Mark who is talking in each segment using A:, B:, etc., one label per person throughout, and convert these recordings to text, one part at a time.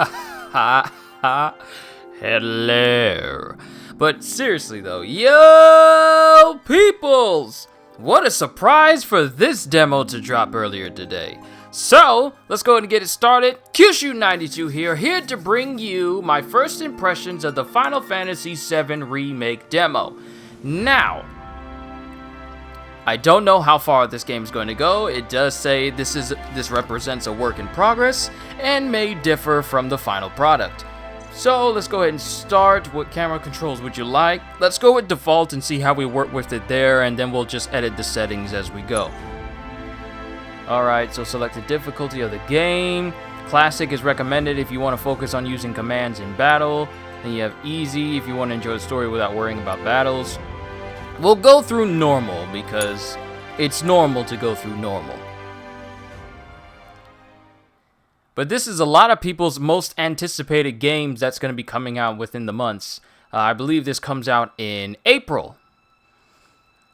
A: Ha ha. Hello. But seriously though, yo peoples! What a surprise for this demo to drop earlier today. So, let's go ahead and get it started. Kyushu92 here to bring you my first impressions of the Final Fantasy VII Remake demo. Now, I don't know how far this game is going to go. It does say this represents a work in progress and may differ from the final product. So let's go ahead and start. What camera controls would you like? Let's go with default and see how we work with it there, and then we'll just edit the settings as we go. Alright, so select the difficulty of the game. Classic is recommended if you want to focus on using commands in battle. Then you have easy if you want to enjoy the story without worrying about battles. We'll go through normal because it's normal to go through normal. But this is a lot of people's most anticipated games that's going to be coming out within the months. I believe this comes out in April,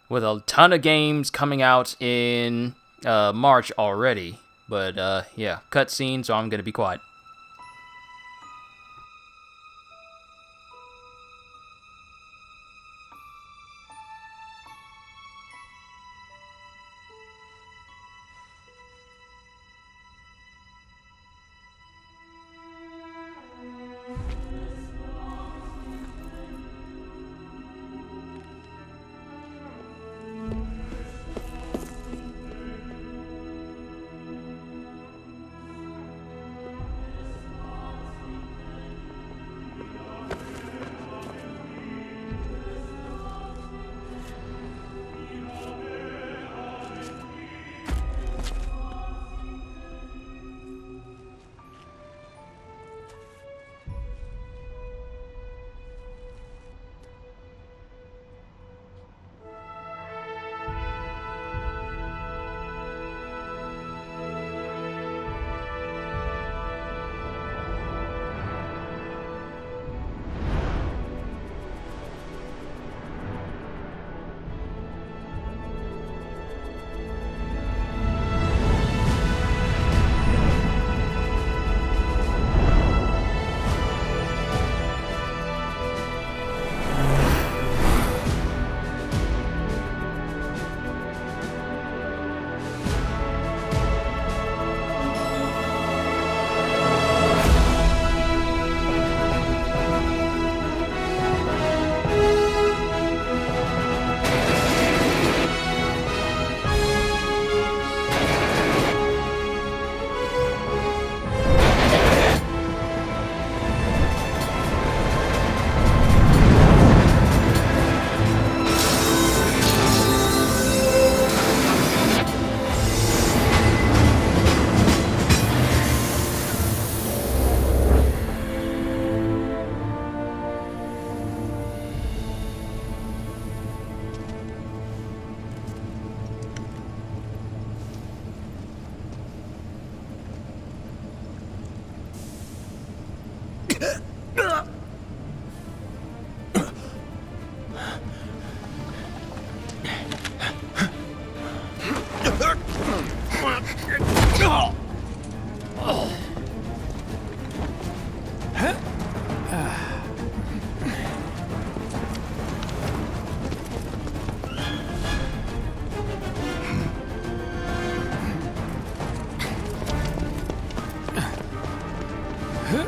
A: with a ton of games coming out in March already. But yeah, cutscene, so I'm going to be quiet.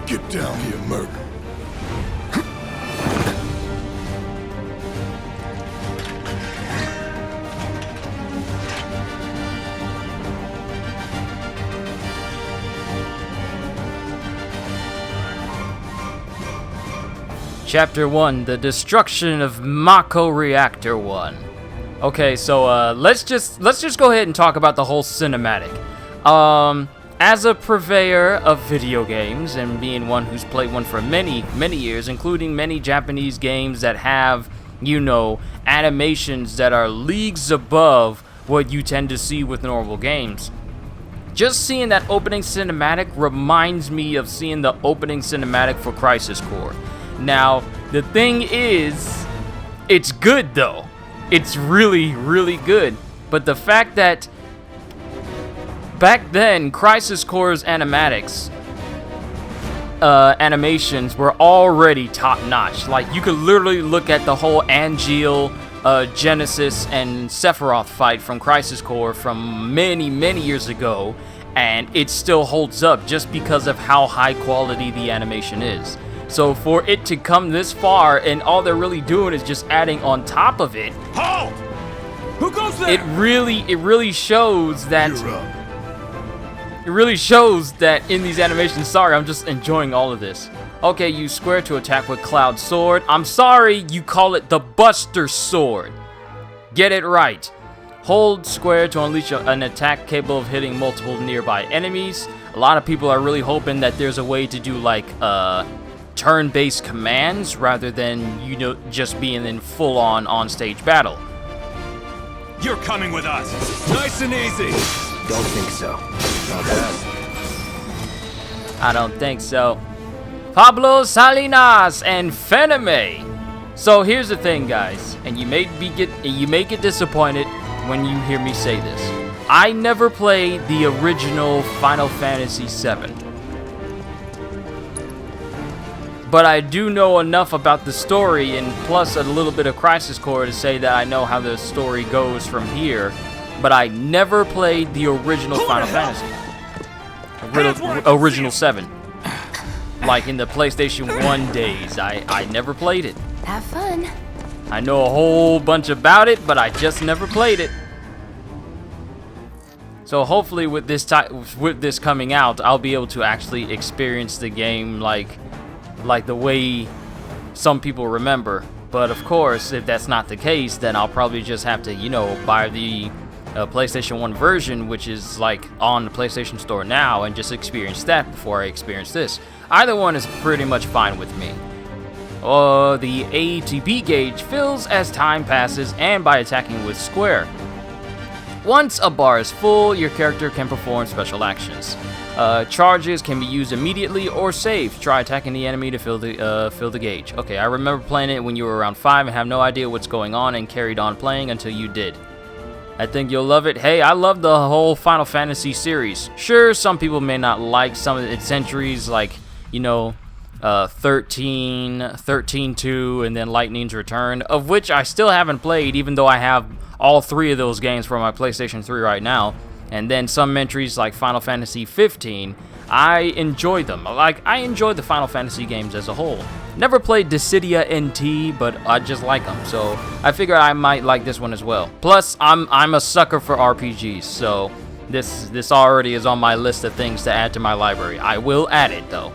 B: Get down here, Merc.
A: Chapter 1, The Destruction of Mako Reactor 1. Okay, so let's just go ahead and talk about the whole cinematic. As a purveyor of video games, and being one who's played one for many, many years, including many Japanese games that have, you know, animations that are leagues above what you tend to see with normal games. Just seeing that opening cinematic reminds me of seeing the opening cinematic for Crisis Core. Now, the thing is, it's good though. It's really, really good. But the fact that back then, Crisis Core's animatics animations were already top-notch. Like, you could literally look at the whole Angeal, Genesis, and Sephiroth fight from Crisis Core from many, many years ago, and it still holds up just because of how high quality the animation is. So for it to come this far, and all they're really doing is just adding on top of it,
B: Halt! Who goes there?
A: it really shows that in these animations. Sorry, I'm just enjoying all of this. Okay, use square to attack with Cloud Sword. I'm sorry, you call it the Buster Sword. Get it right. Hold square to unleash an attack capable of hitting multiple nearby enemies. A lot of people are really hoping that there's a way to do like turn-based commands rather than, you know, just being in full-on on-stage battle.
B: You're coming with us. Nice and easy.
C: Don't think so. Not bad.
A: I don't think so. Pablo Salinas and Fenime. So here's the thing, guys, and you may get disappointed when you hear me say this. I never played the original Final Fantasy VII. But I do know enough about the story, and plus a little bit of Crisis Core, to say that I know how the story goes from here. But I never played the original Final Fantasy. Original 7. Like in the PlayStation 1 days. I never played it.
D: Have fun.
A: I know a whole bunch about it, but I just never played it. So hopefully with this coming out, I'll be able to actually experience the game like the way some people remember. But of course, if that's not the case, then I'll probably just have to, you know, buy the PlayStation 1 version, which is like on the PlayStation Store now, and just experience that before I experience this. Either one is pretty much fine with me. The A to B gauge fills as time passes and by attacking with square. Once a bar is full, your character can perform special actions. Charges can be used immediately or saved. Try attacking the enemy to fill the gauge. Okay, I remember playing it when you were around 5 and have no idea what's going on and carried on playing until you did. I think you'll love it. Hey, I love the whole Final Fantasy series. Sure, some people may not like some of its entries, like, you know, 13, 13-2, and then Lightning's Return, of which I still haven't played, even though I have all 3 of those games for my PlayStation 3 right now. And then some entries like Final Fantasy 15, I enjoyed them. Like, I enjoyed the Final Fantasy games as a whole. Never played Dissidia NT, but I just like them, so I figure I might like this one as well. Plus, I'm a sucker for RPGs, so this already is on my list of things to add to my library. I will add it, though.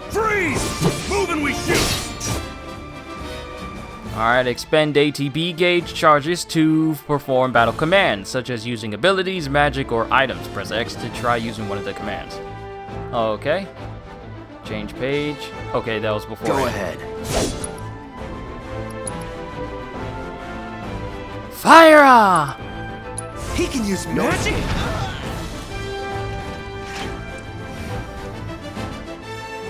B: Freeze! Move and we shoot!
A: Alright, expend ATB gauge charges to perform battle commands, such as using abilities, magic, or items. Press X to try using one of the commands. Okay. Change page. Okay, that was before.
C: Go ahead.
A: Fire!
B: He can use magic?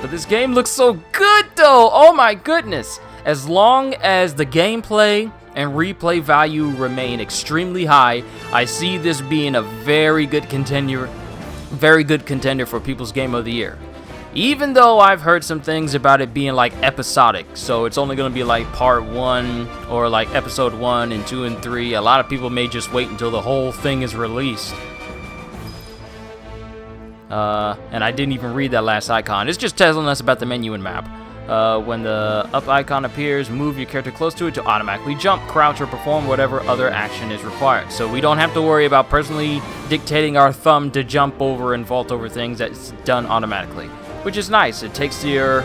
A: But this game looks so good, though! Oh my goodness! As long as the gameplay and replay value remain extremely high, I see this being a very good contender for People's Game of the Year. Even though I've heard some things about it being like episodic, so it's only going to be like part 1 or like episode 1 and 2 and 3. A lot of people may just wait until the whole thing is released. And I didn't even read that last icon. It's just telling us about the menu and map. When the up icon appears, move your character close to it to automatically jump, crouch, or perform whatever other action is required. So we don't have to worry about personally dictating our thumb to jump over and vault over things. That's done automatically, which is nice. It takes your...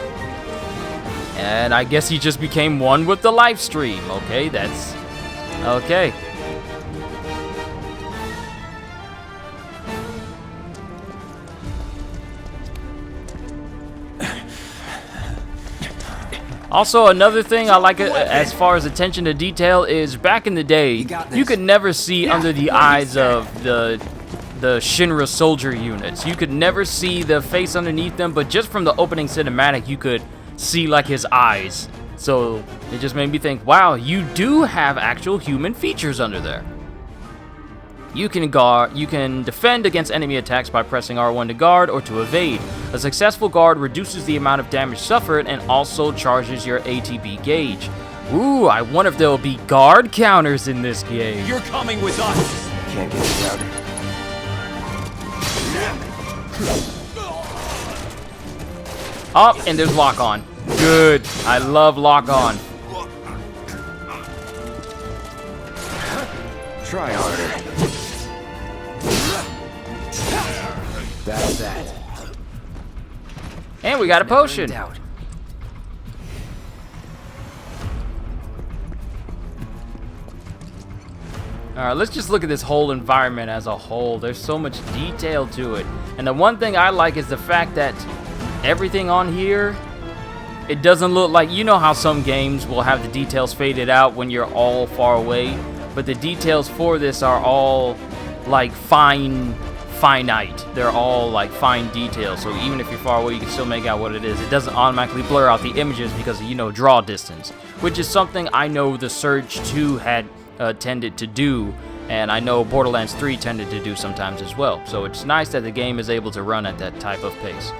A: And I guess he just became one with the live stream. Okay, that's... Okay. Also, another thing I like as far as attention to detail is back in the day, you could never see under the eyes of the Shinra soldier units. You could never see the face underneath them, but just from the opening cinematic, you could see like his eyes. So it just made me think, wow, you do have actual human features under there. You can defend against enemy attacks by pressing R1 to guard or to evade. A successful guard reduces the amount of damage suffered and also charges your ATB gauge. Ooh, I wonder if there'll be guard counters in this game.
B: You're coming with us!
C: Can't get it out.
A: Oh, and there's lock on. Good. I love lock on.
C: Try harder. That's that.
A: And we got a potion.
C: Doubt.
A: Alright, let's just look at this whole environment as a whole. There's so much detail to it. And the one thing I like is the fact that everything on here, it doesn't look like, you know how some games will have the details faded out when you're all far away, but the details for this are all like finite. They're all like fine details, so even if you're far away, you can still make out what it is. It doesn't automatically blur out the images because of, you know, draw distance, which is something I know the Surge 2 had tended to do, and I know Borderlands 3 tended to do sometimes as well. So it's nice that the game is able to run at that type of pace.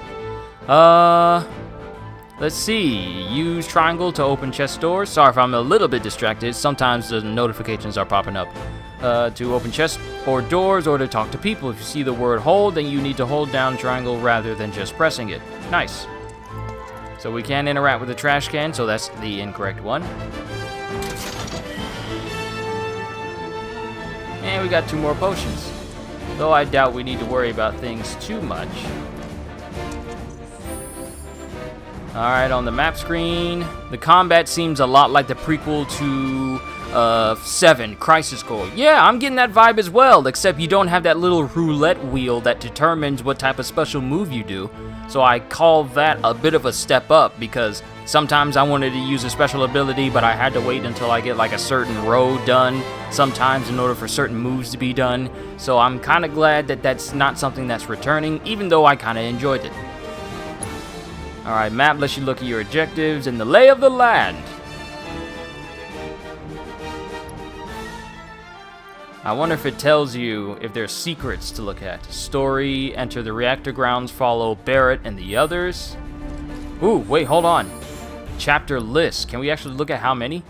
A: Let's see. Use triangle to open chest doors. Sorry if I'm a little bit distracted. Sometimes the notifications are popping up. To open chests or doors or to talk to people. If you see the word hold, then you need to hold down triangle rather than just pressing it. Nice. So we can interact with the trash can, so that's the incorrect one. And we got 2 more potions. Though I doubt we need to worry about things too much. Alright, on the map screen, the combat seems a lot like the prequel to VII, Crisis Core. Yeah, I'm getting that vibe as well, except you don't have that little roulette wheel that determines what type of special move you do. So I call that a bit of a step up, because sometimes I wanted to use a special ability, but I had to wait until I get like a certain row done, sometimes in order for certain moves to be done. So I'm kind of glad that that's not something that's returning, even though I kind of enjoyed it. Alright, map lets you look at your objectives and the lay of the land. I wonder if it tells you if there's secrets to look at. Story, enter the reactor grounds, follow Barrett and the others. Ooh, wait, hold on. Chapter list. Can we actually look at how many?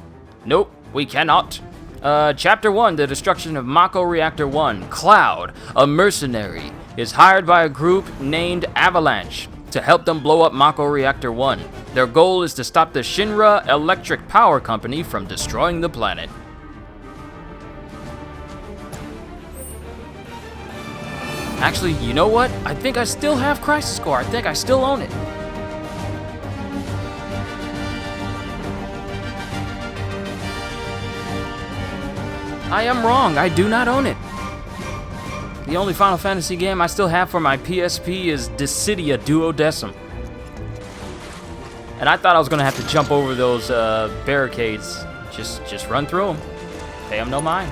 A: Nope, we cannot. Chapter 1, the destruction of Mako Reactor 1. Cloud, a mercenary, is hired by a group named Avalanche to help them blow up Mako Reactor 1. Their goal is to stop the Shinra Electric Power Company from destroying the planet. Actually, you know what? I think I still have Crisis Core. I think I still own it. I am wrong. I do not own it. The only Final Fantasy game I still have for my PSP is Dissidia Duodecim. And I thought I was going to have to jump over those barricades. Just run through them. Pay them no mind.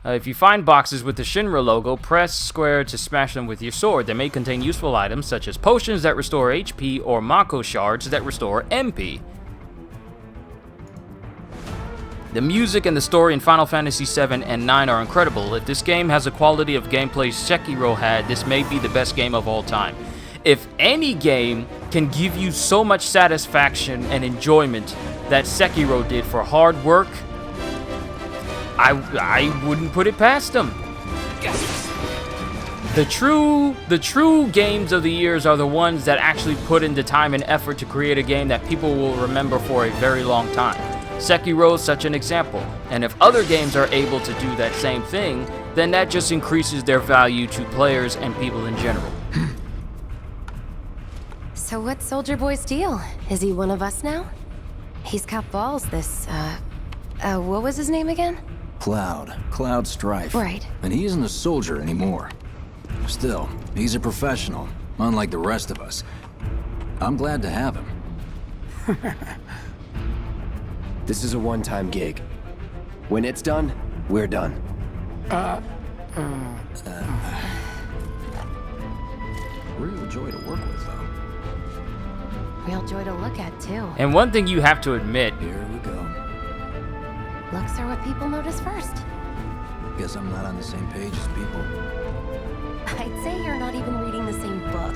A: If you find boxes with the Shinra logo, press square to smash them with your sword. They may contain useful items such as potions that restore HP or Mako shards that restore MP. The music and the story in Final Fantasy VII and IX are incredible. If this game has the quality of gameplay Sekiro had, this may be the best game of all time. If any game can give you so much satisfaction and enjoyment that Sekiro did for hard work, I wouldn't put it past them. The true games of the years are the ones that actually put in the time and effort to create a game that people will remember for a very long time. Sekiro is such an example, and if other games are able to do that same thing, then that just increases their value to players and people in general.
D: So what's Soldier Boy's deal? Is he one of us now? He's got balls, this, what was his name again?
C: Cloud Strife.
D: Right.
C: And he isn't a soldier anymore. Still, he's a professional, unlike the rest of us. I'm glad to have him.
E: This is a one-time gig. When it's done, we're done.
C: Real joy to work with, though.
D: Real joy to look at, too.
A: And one thing you have to admit,
C: Here we go.
D: Looks are what people notice first.
C: Guess I'm not on the same page as people.
D: I'd say you're not even reading the same book.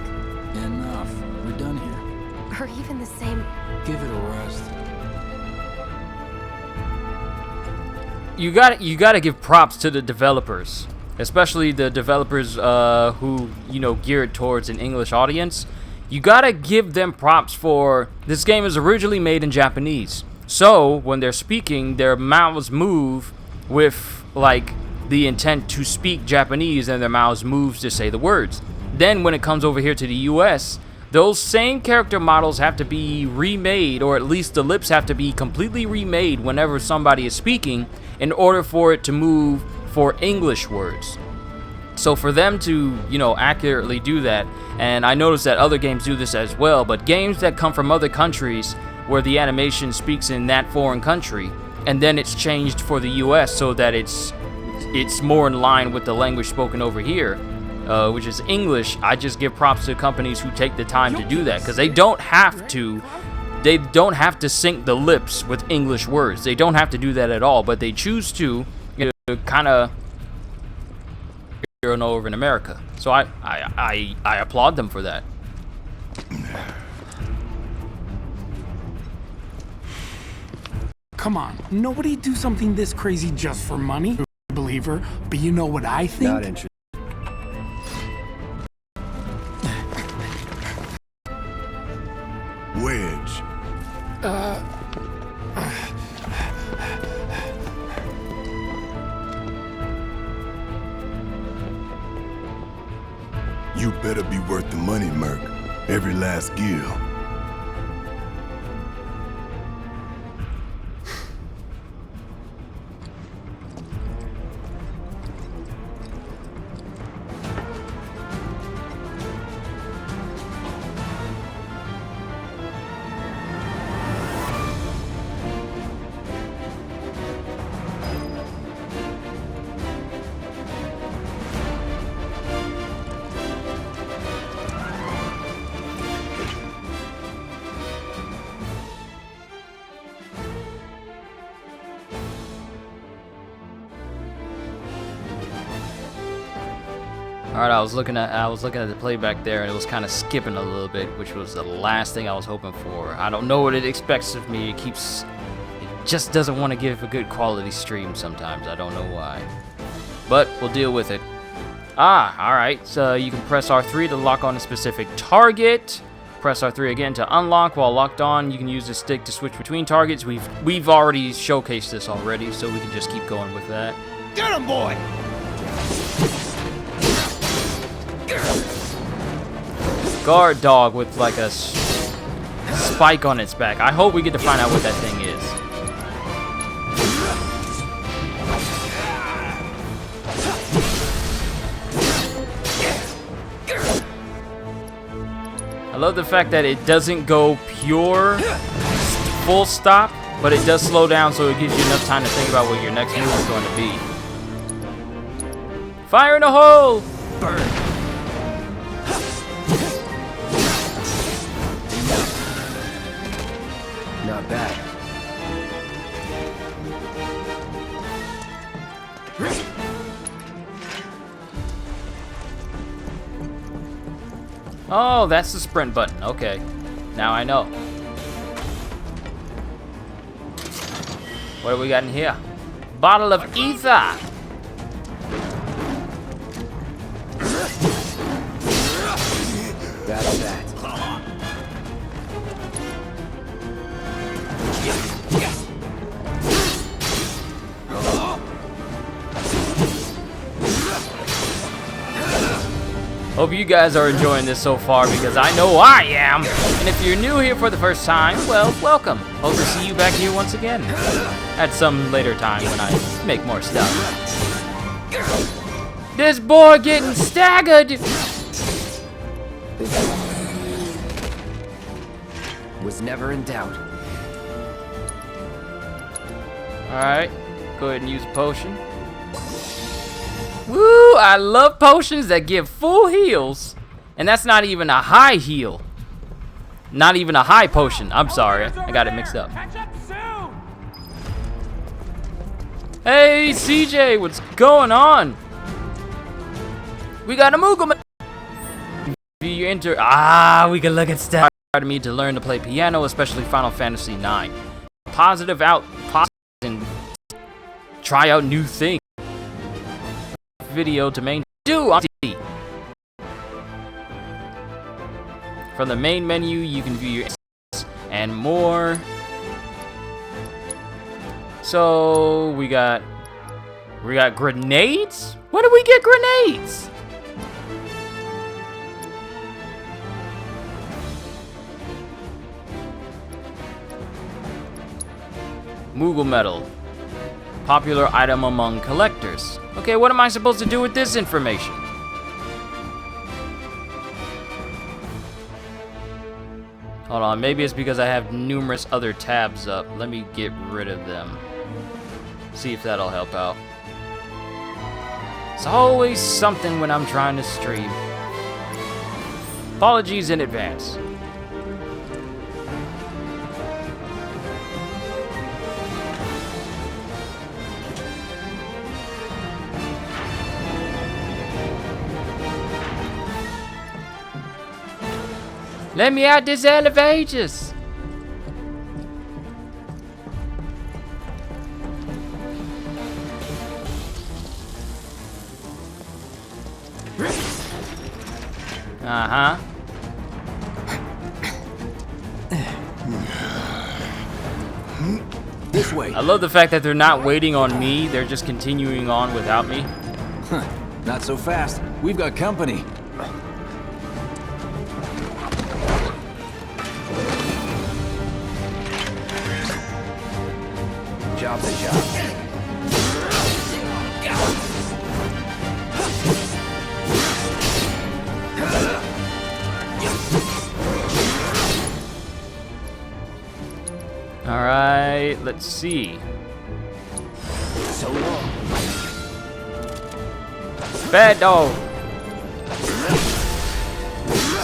C: Enough. We're done here.
D: Or even the same...
C: Give it a rest.
A: You gotta give props to the developers, especially the developers who, you know, gear it towards an English audience. You gotta give them props for this game is originally made in Japanese. So when they're speaking, their mouths move with like the intent to speak Japanese, and their mouths moves to say the words. Then when it comes over here to the US, those same character models have to be remade, or at least the lips have to be completely remade whenever somebody is speaking in order for it to move for English words. So for them to, you know, accurately do that, and I noticed that other games do this as well, but games that come from other countries where the animation speaks in that foreign country, and then it's changed for the US so that it's more in line with the language spoken over here, which is English. I just give props to companies who take the time to do that, because they don't have to sync the lips with English words. They don't have to do that at all, but they choose to, you know, kind of here and over in America. So I applaud them for that.
F: Come on, nobody do something this crazy just for money, believer. But you know what I think?
E: Not interested.
B: Wedge.
G: You better be worth the money, Merc. Every last gill.
A: Alright, I was looking at the playback there, and it was kind of skipping a little bit, which was the last thing I was hoping for. I don't know what it expects of me. It just doesn't want to give a good quality stream sometimes. I don't know why. But we'll deal with it. Alright, so you can press R3 to lock on a specific target. Press R3 again to unlock. While locked on, you can use the stick to switch between targets. We've already showcased this already, so we can just keep going with that.
B: Get him, boy!
A: Guard dog with like a spike on its back. I hope we get to find out what that thing is. I love the fact that it doesn't go pure full stop, but it does slow down, so it gives you enough time to think about what your next move is going to be. Fire in the hole! Burn.
E: Not bad.
A: Oh, that's the sprint button. Okay. Now I know. What do we got in here? Bottle of ether.
E: That's that.
A: Hope you guys are enjoying this so far, because I know I am. And if you're new here for the first time, well, welcome. Hope to see you back here once again at some later time when I make more stuff. This boy getting staggered.
E: Was never in doubt.
A: Alright, go ahead and use a potion. Woo, I love potions that give full heals. And that's not even a high heal. Not even a high potion. I'm sorry, I got it mixed up.
B: Catch up soon!
A: Hey, CJ, what's going on? We got a Moogle. You enter. We can look at stuff. Me to learn to play piano, especially Final Fantasy IX. Positive and try out new things. Video to main on TV. From the main menu, you can view your and more. So we got grenades. When did we get grenades? Moogle Medal. Popular item among collectors. Okay, what am I supposed to do with this information? Hold on, maybe it's because I have numerous other tabs up. Let me get rid of them. See if that'll help out. It's always something when I'm trying to stream. Apologies in advance. Let me out this elevators. Uh-huh.
C: This way.
A: I love the fact that they're not waiting on me. They're just continuing on without me.
C: Not so fast. We've got company.
E: Job's a job.
A: All right, let's see.
E: So long.
A: Bad dog.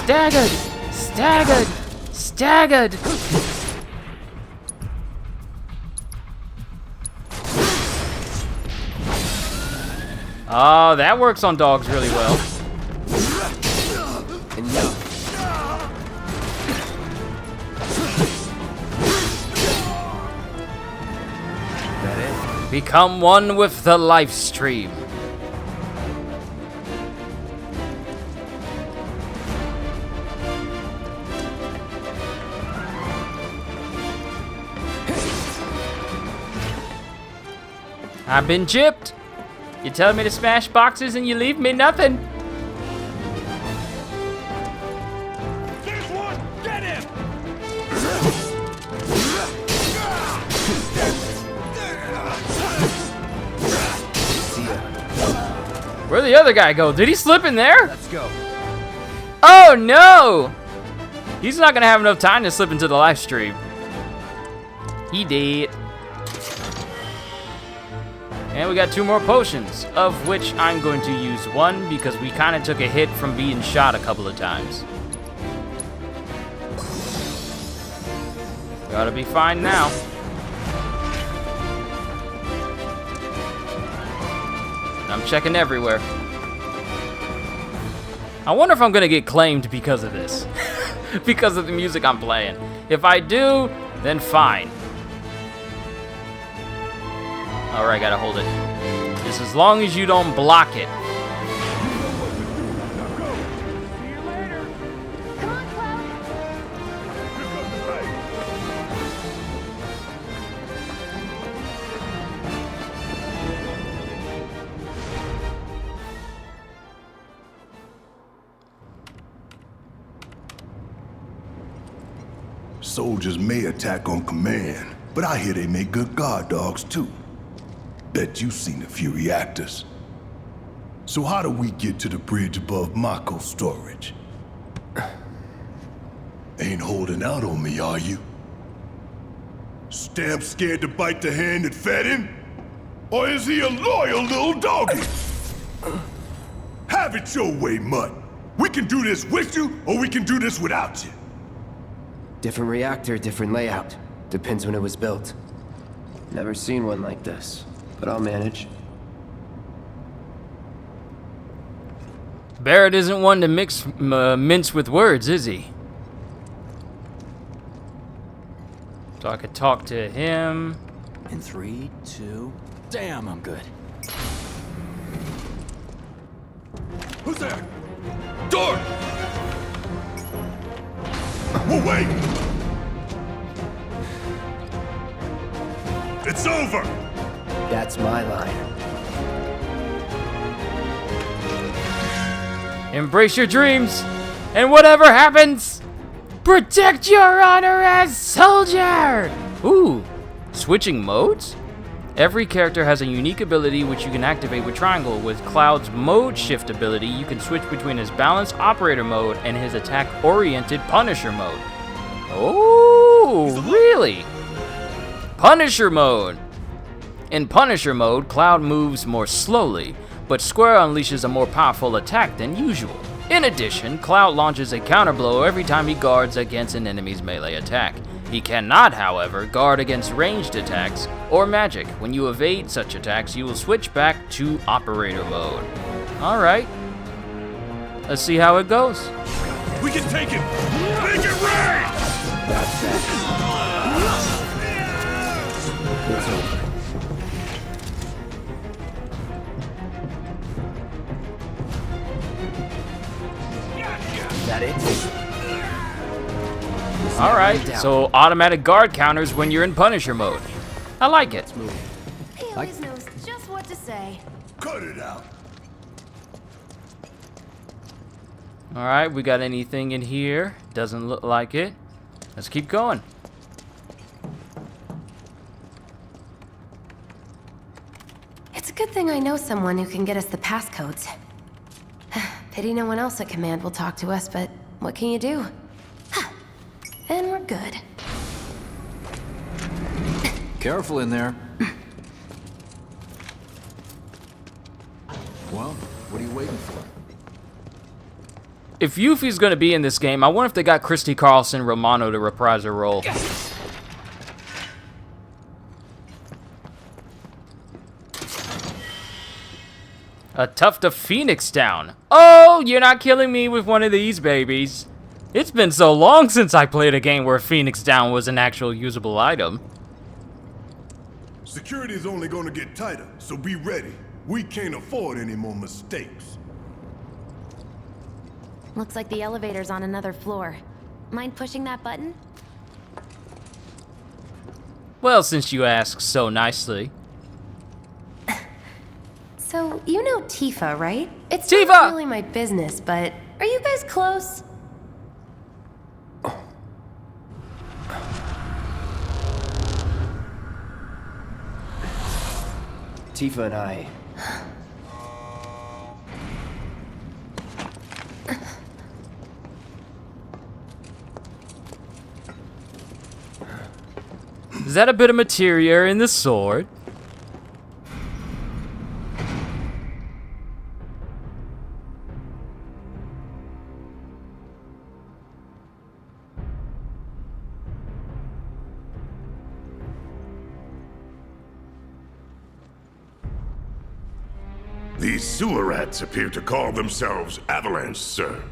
A: Staggered. Staggered. Staggered. Oh, that works on dogs really well.
E: Enough. That it?
A: Become one with the live stream. I've been chipped. You tell me to smash boxes and you leave me nothing.
B: There's one! Get him!
E: See ya.
A: Where'd the other guy go? Did he slip in there?
E: Let's go.
A: Oh no! He's not gonna have enough time to slip into the live stream. He did. And we got 2 more potions, of which I'm going to use 1 because we kind of took a hit from being shot a couple of times. We ought to be fine now. I'm checking everywhere. I wonder if I'm gonna get claimed because of this. Because of the music I'm playing. If I do, then fine. Alright, gotta hold it. Just as long as you don't block it.
G: Soldiers may attack on command, but I hear they make good guard dogs too. Bet you've seen a few reactors. So how do we get to the bridge above Mako storage? Ain't holding out on me, are you? Stamp scared to bite the hand that fed him? Or is he a loyal little doggy? Have it your way, Mutt. We can do this with you, or we can do this without you.
E: Different reactor, different layout. Depends when it was built. Never seen one like this. but I'll manage.
A: Barrett isn't one to mince with words, is he? So I could talk to him.
C: In 3, 2... Damn, I'm good.
G: Who's there? Door! Whoa, wait! It's over!
E: That's my line.
A: Embrace your dreams, and whatever happens, protect your honor as soldier! Ooh, switching modes? Every character has a unique ability which you can activate with triangle. With Cloud's mode shift ability, you can switch between his balanced operator mode and his attack-oriented Punisher mode. Oh, really? Punisher mode! In Punisher mode, Cloud moves more slowly, but Square unleashes a more powerful attack than usual. In addition, Cloud launches a counterblow every time he guards against an enemy's melee attack. He cannot, however, guard against ranged attacks or magic. When you evade such attacks, you will switch back to operator mode. Alright. Let's see how it goes.
B: We can take it! Make it rain!
E: That's that. It's over. Is that it?
A: Alright, so automatic guard counters when you're in Punisher mode. I like it.
D: He always knows just what to say.
G: Cut it out!
A: Alright, we got anything in here? Doesn't look like it. Let's keep going.
D: It's a good thing I know someone who can get us the passcodes. Pity no one else at command will talk to us, but what can you do? And we're good.
C: Careful in there. Well, what are you waiting for?
A: If Yuffie's gonna be in this game, I wonder if they got Christy Carlson Romano to reprise her role. A tuft of Phoenix down. Oh, you're not killing me with one of these babies. It's been so long since I played a game where Phoenix down was an actual usable item.
G: Security is only gonna get tighter, so be ready. We can't afford any more mistakes.
H: Looks like the elevator's on another floor. Mind pushing that button?
A: Well, since you ask so nicely.
D: So, you know Tifa, right? It's
A: Tifa!
D: not really my business, but are you guys close?
E: Tifa and I...
A: Is that a bit of materia in the sword?
I: These sewer rats appear to call themselves Avalanche, sir.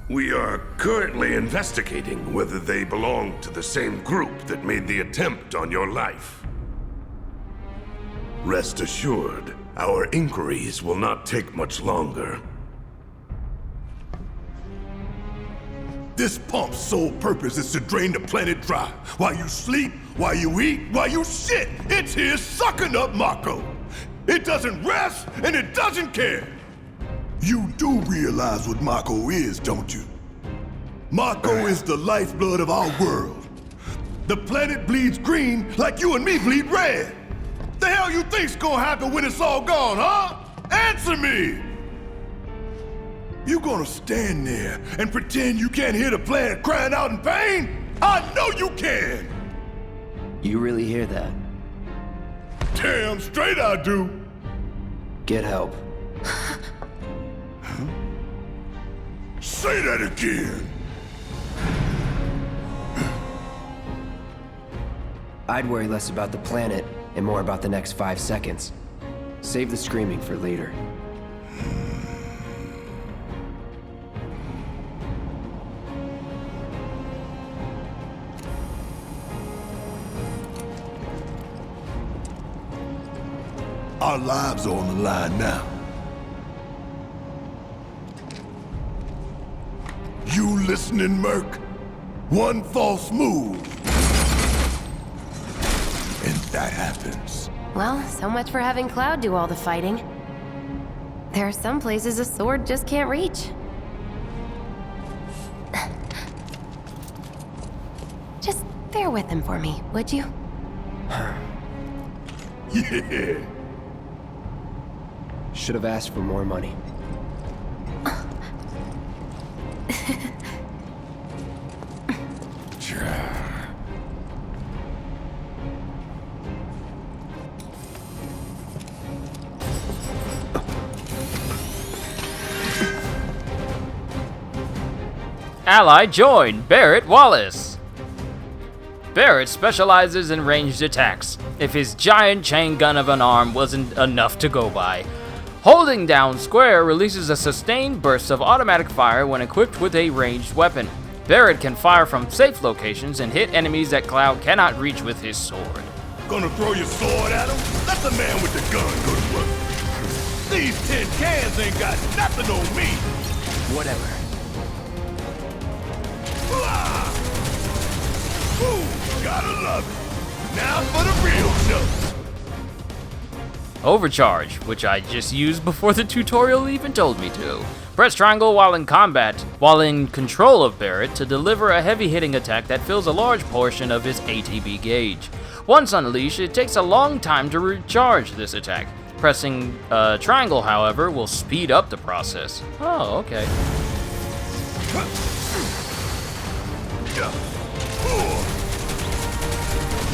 I: We are currently investigating whether they belong to the same group that made the attempt on your life. Rest assured, our inquiries will not take much longer.
G: This pump's sole purpose is to drain the planet dry. While you sleep, while you eat, while you shit, it's here sucking up Mako. It doesn't rest, and it doesn't care. You do realize what Mako is, don't you? Mako is the lifeblood of our world. The planet bleeds green like you and me bleed red. The hell you think's gonna happen when it's all gone, huh? Answer me! You gonna stand there and pretend you can't hear the planet crying out in pain? I know you can!
E: You really hear that?
G: Damn straight I do!
E: Get help.
G: Say that again!
E: I'd worry less about the planet and more about the next 5 seconds. Save the screaming for later.
G: Our lives are on the line now. You listening, Merc? One false move, and that happens.
D: Well, so much for having Cloud do all the fighting. There are some places a sword just can't reach. Just bear with him for me, would you?
G: Yeah.
E: Should have asked for more money.
A: Ally joined, Barrett Wallace. Barrett specializes in ranged attacks, if his giant chain gun of an arm wasn't enough to go by. Holding down square releases a sustained burst of automatic fire when equipped with a ranged weapon. Barrett can fire from safe locations and hit enemies that Cloud cannot reach with his sword.
G: Gonna throw your sword at him? Let the man with the gun go to work. These tin cans ain't got nothing on me.
E: Whatever.
G: Ooh, gotta love it. Now for the real show.
A: Overcharge, which I just used before the tutorial even told me to. Press triangle while in combat, while in control of Barrett, to deliver a heavy hitting attack that fills a large portion of his ATB gauge. Once unleashed, it takes a long time to recharge this attack. Pressing triangle, however, will speed up the process. Oh, okay.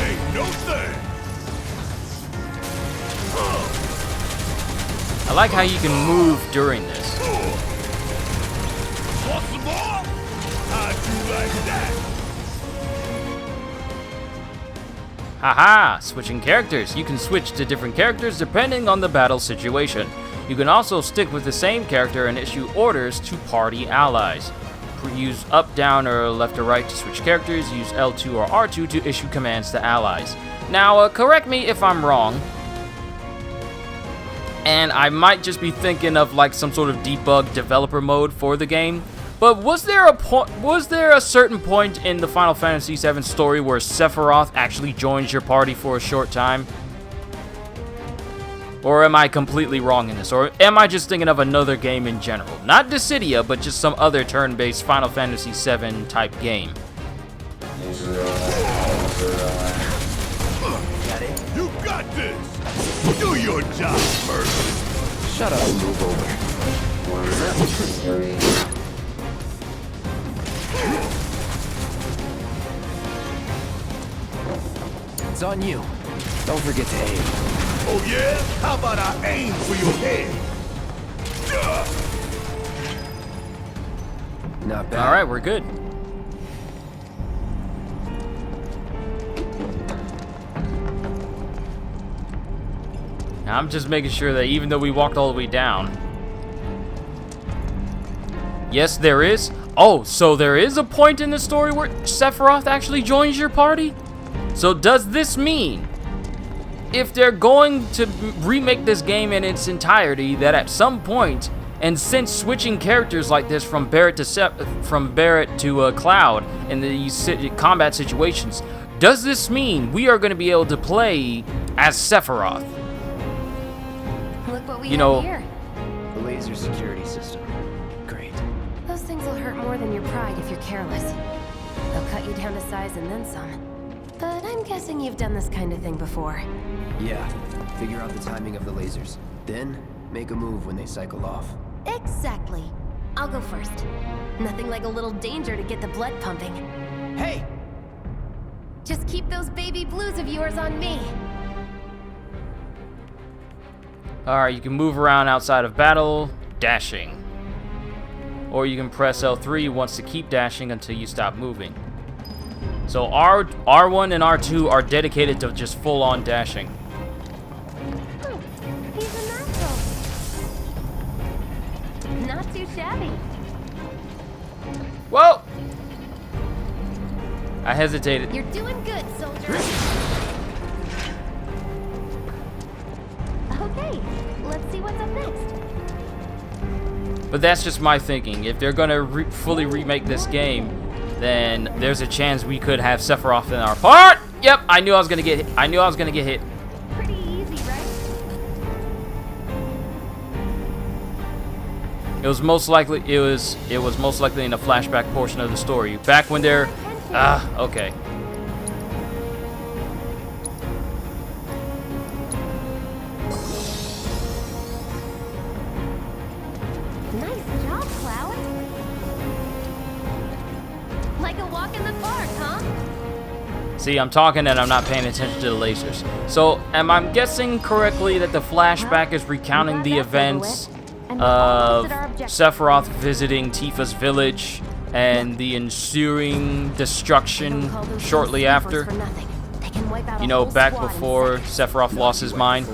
G: Ain't no thing.
A: I like how you can move during this.
G: Want some more? How'd you like that?
A: Haha, switching characters. You can switch to different characters depending on the battle situation. You can also stick with the same character and issue orders to party allies. Use up, down, or left or right to switch characters. Use L2 or R2 to issue commands to allies. Now, correct me if I'm wrong. And I might just be thinking of like some sort of debug developer mode for the game. But was there a certain point in the Final Fantasy VII story where Sephiroth actually joins your party for a short time? Or am I completely wrong in this? Or am I just thinking of another game in general? Not Dissidia, but just some other turn-based Final Fantasy VII type game.
G: You got this! Do your job, Merc!
E: Shut up and move over. It's on you. Don't forget to aim.
G: Oh yeah? How about I aim for your head?
E: Not bad.
A: Alright, we're good. Now I'm just making sure that even though we walked all the way down... Yes, there is. Oh, so there is a point in the story where Sephiroth actually joins your party? So does this mean, if they're going to remake this game in its entirety, that at some point, and since switching characters like this from Barrett to Cloud in these combat situations, does this mean we are going to be able to play as Sephiroth?
D: Look what we
A: You
D: have
A: know-
D: here.
E: The laser security system. Great.
D: Those things will hurt more than your pride if you're careless. They'll cut you down to size and then some. But I'm guessing you've done this kind of thing before.
E: Yeah. Figure out the timing of the lasers. Then, make a move when they cycle off.
D: Exactly. I'll go first. Nothing like a little danger to get the blood pumping.
E: Hey!
D: Just keep those baby blues of yours on me.
A: Alright, you can move around outside of battle, dashing. Or you can press L3 once to keep dashing until you stop moving. So R1 and R2 are dedicated to just full-on dashing.
H: shabby.
A: Whoa! I hesitated.
H: You're doing good, soldier. Okay, let's see what's up next.
A: But that's just my thinking. If they're gonna fully remake this game, then there's a chance we could have Sephiroth in our part. Yep, I knew I was gonna get hit. I knew I was gonna get hit.
H: Pretty easy, right?
A: It was most likely in the flashback portion of the story. Back when they're okay.
H: Nice job, Cloud. Like a walk in the park, huh?
A: See, I'm talking and I'm not paying attention to the lasers. So, am I guessing correctly that the flashback is recounting the events of Sephiroth visiting Tifa's village and the ensuing destruction shortly after? You know, back before Sephiroth lost his mind?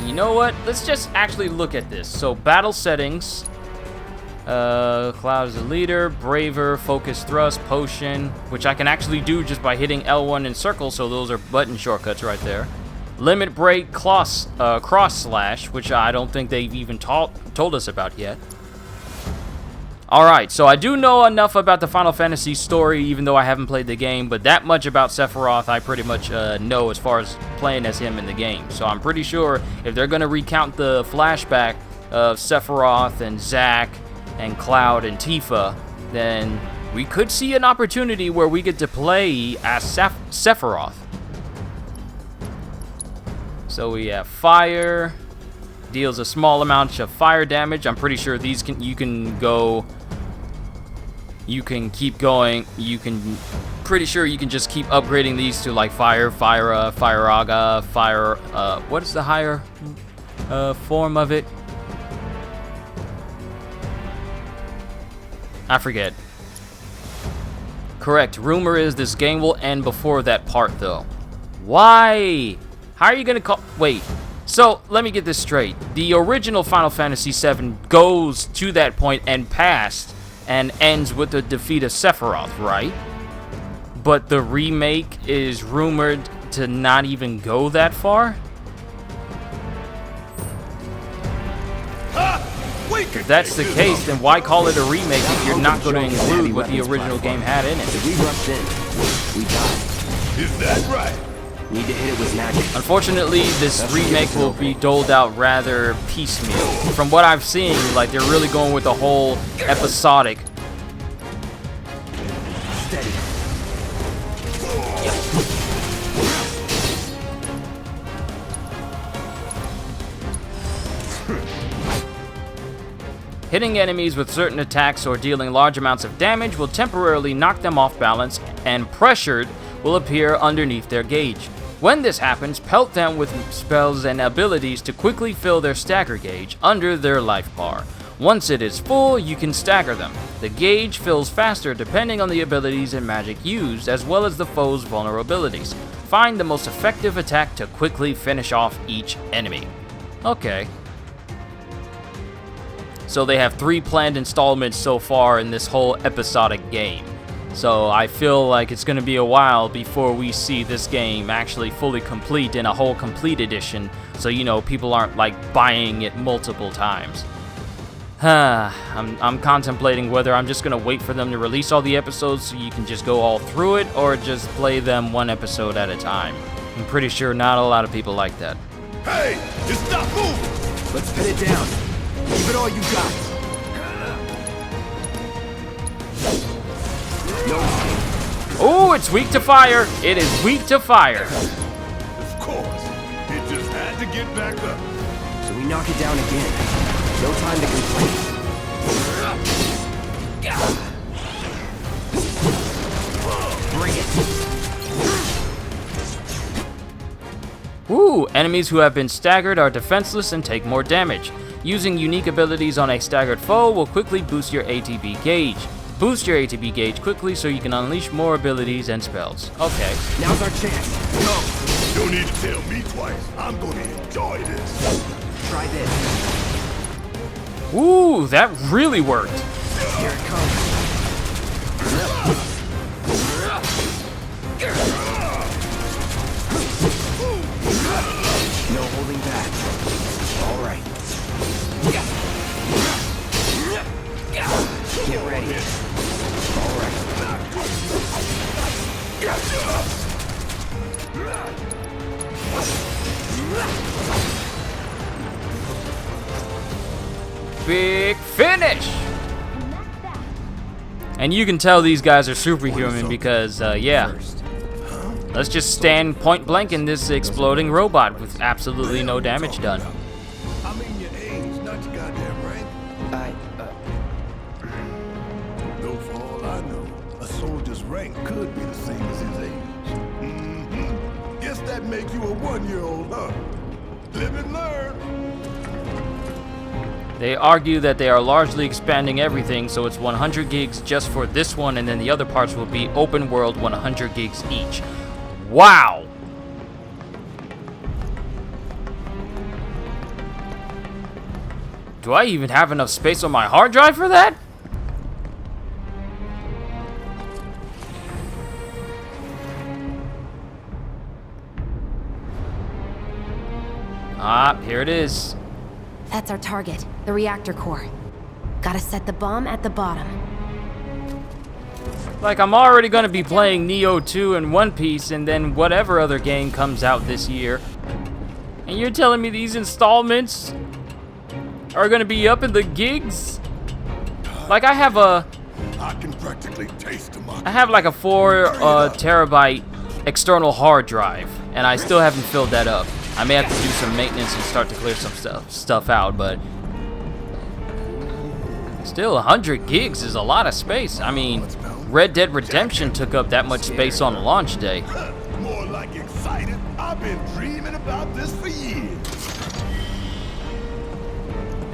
A: You know what? Let's just actually look at this. So, battle settings. Cloud is a leader. Braver, focus thrust, potion, which I can actually do just by hitting L1 in circle, so those are button shortcuts right there. Limit break, cross slash, which I don't think they've even told us about yet. Alright, so I do know enough about the Final Fantasy story, even though I haven't played the game, but that much about Sephiroth I pretty much know as far as playing as him in the game. So I'm pretty sure if they're going to recount the flashback of Sephiroth and Zack and Cloud and Tifa, then we could see an opportunity where we get to play as Sephiroth. So we have fire, deals a small amount of fire damage. I'm pretty sure these you can keep going. Pretty sure you can just keep upgrading these to like fire, Fire-Aga, fire, what is the higher form of it? I forget. Correct. Rumor is this game will end before that part though. Why? How are you gonna call? Wait. So let me get this straight. The original Final Fantasy VII goes to that point and past and ends with the defeat of Sephiroth, right? But the remake is rumored to not even go that far? If that's the case, then why call it a remake if you're not going to include what the original game had in it?
E: If we rushed in, we died.
G: Is that right?
E: Need to hit it with magic.
A: Unfortunately, this remake will be doled out rather piecemeal. From what I've seen, like they're really going with the whole episodic.
E: Steady.
A: Hitting enemies with certain attacks or dealing large amounts of damage will temporarily knock them off balance, and pressured will appear underneath their gauge. When this happens, pelt them with spells and abilities to quickly fill their stagger gauge under their life bar. Once it is full, you can stagger them. The gauge fills faster depending on the abilities and magic used, as well as the foe's vulnerabilities. Find the most effective attack to quickly finish off each enemy. Okay. So they have 3 planned installments so far in this whole episodic game. So I feel like it's going to be a while before we see this game actually fully complete in a whole complete edition, so you know people aren't like buying it multiple times. I'm contemplating whether I'm just going to wait for them to release all the episodes so you can just go all through it, or just play them one episode at a time. I'm pretty sure not a lot of people like that.
G: Hey, just stop moving!
E: Let's pin it down. Give it all you got. No.
A: Oh, it's weak to fire. It is weak to fire.
G: Of course. It just had to get back up.
E: So we knock it down again. No time to complain. Bring it.
A: Ooh, enemies who have been staggered are defenseless and take more damage. Using unique abilities on a staggered foe will quickly boost your ATB gauge. Boost your ATB gauge quickly so you can unleash more abilities and spells. Okay.
E: Now's our chance.
G: No, you don't need to tell me twice. I'm gonna enjoy this.
E: Try this.
A: Ooh, that really worked.
E: Here it comes. No holding back. All right. Get ready. All right.
A: Big finish! And you can tell these guys are superhuman because, yeah. Let's just stand point blank in this exploding robot with absolutely no damage done.
G: I mean your age, not your goddamn rank. Though for all I know, a soldier's rank could be the same as his age. Guess that makes you a 1-year-old, huh? Live and learn.
A: They argue that they are largely expanding everything, so it's 100 gigs just for this one, and then the other parts will be open world 100 gigs each. Wow! Do I even have enough space on my hard drive for that? Ah, here it is.
D: That's our target, the reactor core. Gotta set the bomb at the bottom.
A: Like, I'm already gonna be playing Neo 2 and One Piece and then whatever other game comes out this year. And you're telling me these installments are gonna be up in the gigs? Like, I have
G: can practically taste
A: I have like a 4 terabyte external hard drive, and I still haven't filled that up. I may have to do some maintenance and start to clear some stuff out, but still 100 gigs is a lot of space. I mean, Red Dead Redemption took up that much space on launch day.
G: More like excited. I've been dreaming about this for years.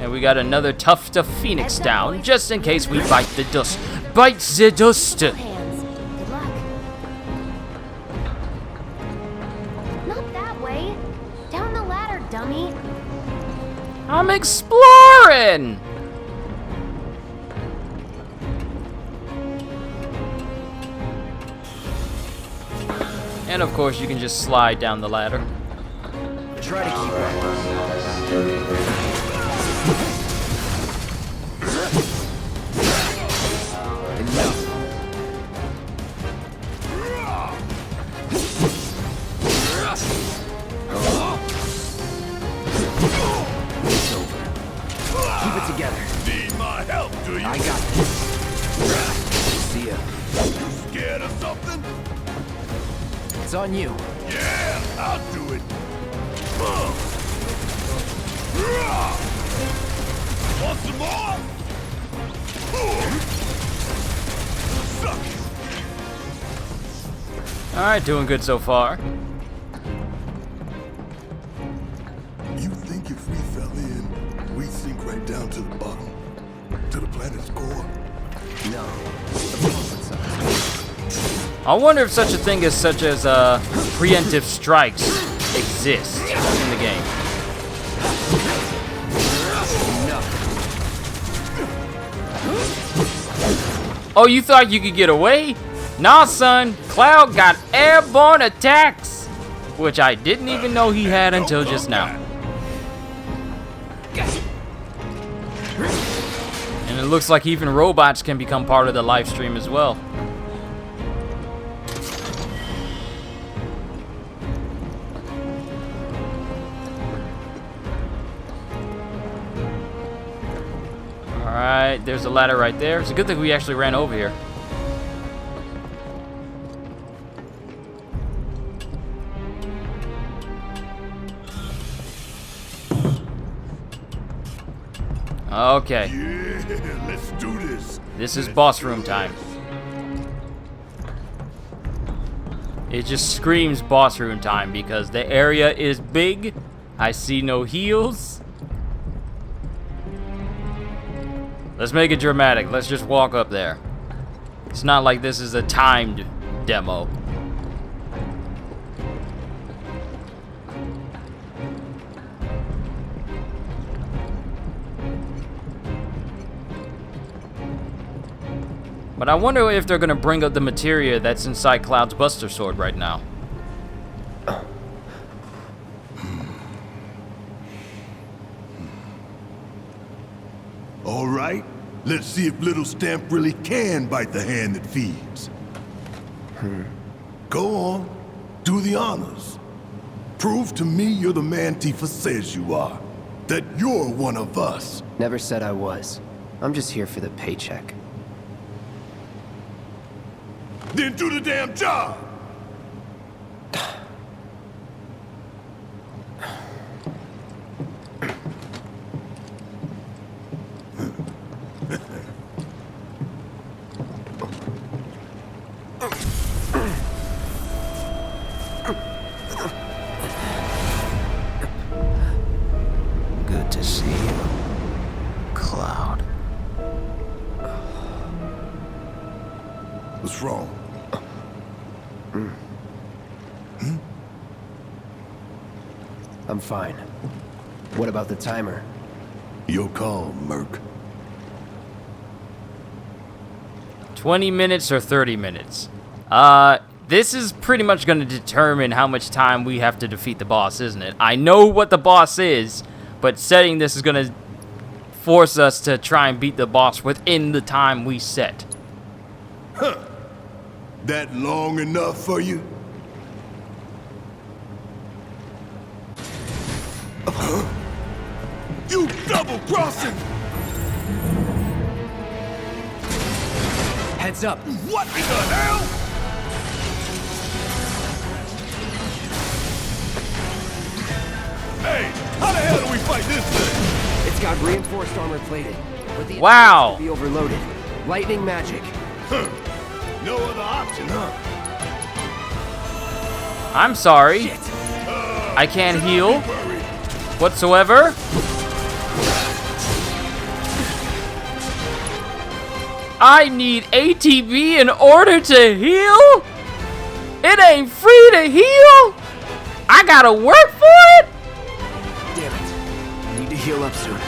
A: And we got another tuft of Phoenix down, just in case we bite the dust. Bite the dust!
H: Hands. Good luck. Not that way. Down the ladder, dummy.
A: I'm exploring! And of course, you can just slide down the ladder.
E: Try to keep up. Enough. It's over. Keep it together.
G: Need my help, do you?
E: I got this. See ya.
G: You scared of something?
E: It's on you.
G: Yeah, I'll do it. Want some more? Suck.
A: Alright, doing good so far.
G: You think if we fell in, we'd sink right down to the bottom? To the planet's core?
E: No.
A: I wonder if such a thing as preemptive strikes exist in the game. Oh, you thought you could get away? Nah, son. Cloud got airborne attacks, which I didn't even know he had until just now. And it looks like even robots can become part of the live stream as well. Alright, there's a ladder right there. It's a good thing we actually ran over here. Okay.
G: Yeah, let's do this.
A: This is boss room time. It just screams boss room time because the area is big. I see no heals. Let's make it dramatic. Let's just walk up there. It's not like this is a timed demo. But I wonder if they're gonna bring up the materia that's inside Cloud's Buster Sword right now.
G: All right, let's see if Little Stamp really can bite the hand that feeds. Go on, do the honors. Prove to me you're the man Tifa says you are. That you're one of us.
E: Never said I was. I'm just here for the paycheck.
G: Then do the damn job!
A: Good to see you, Cloud.
G: What's wrong?
E: I'm fine. What about the timer?
G: Your call, Merc.
A: 20 minutes or 30 minutes? This is pretty much going to determine how much time we have to defeat the boss, isn't it? I know what the boss is, but setting this is going to force us to try and beat the boss within the time we set.
G: Huh. That long enough for you? You double-crossing!
E: Heads up!
G: What in the hell? Hey, how the hell do we fight this thing?
E: It's got reinforced armor plating, but the
A: Wow.
E: attack will be overloaded. Lightning magic.
G: Huh. No other option, huh?
A: I'm sorry.
E: Shit.
A: I can't heal
G: Don't worry.
A: whatsoever. I need ATB in order to heal? It ain't free to heal? I gotta work for it?
E: Damn it. I need to heal up soon.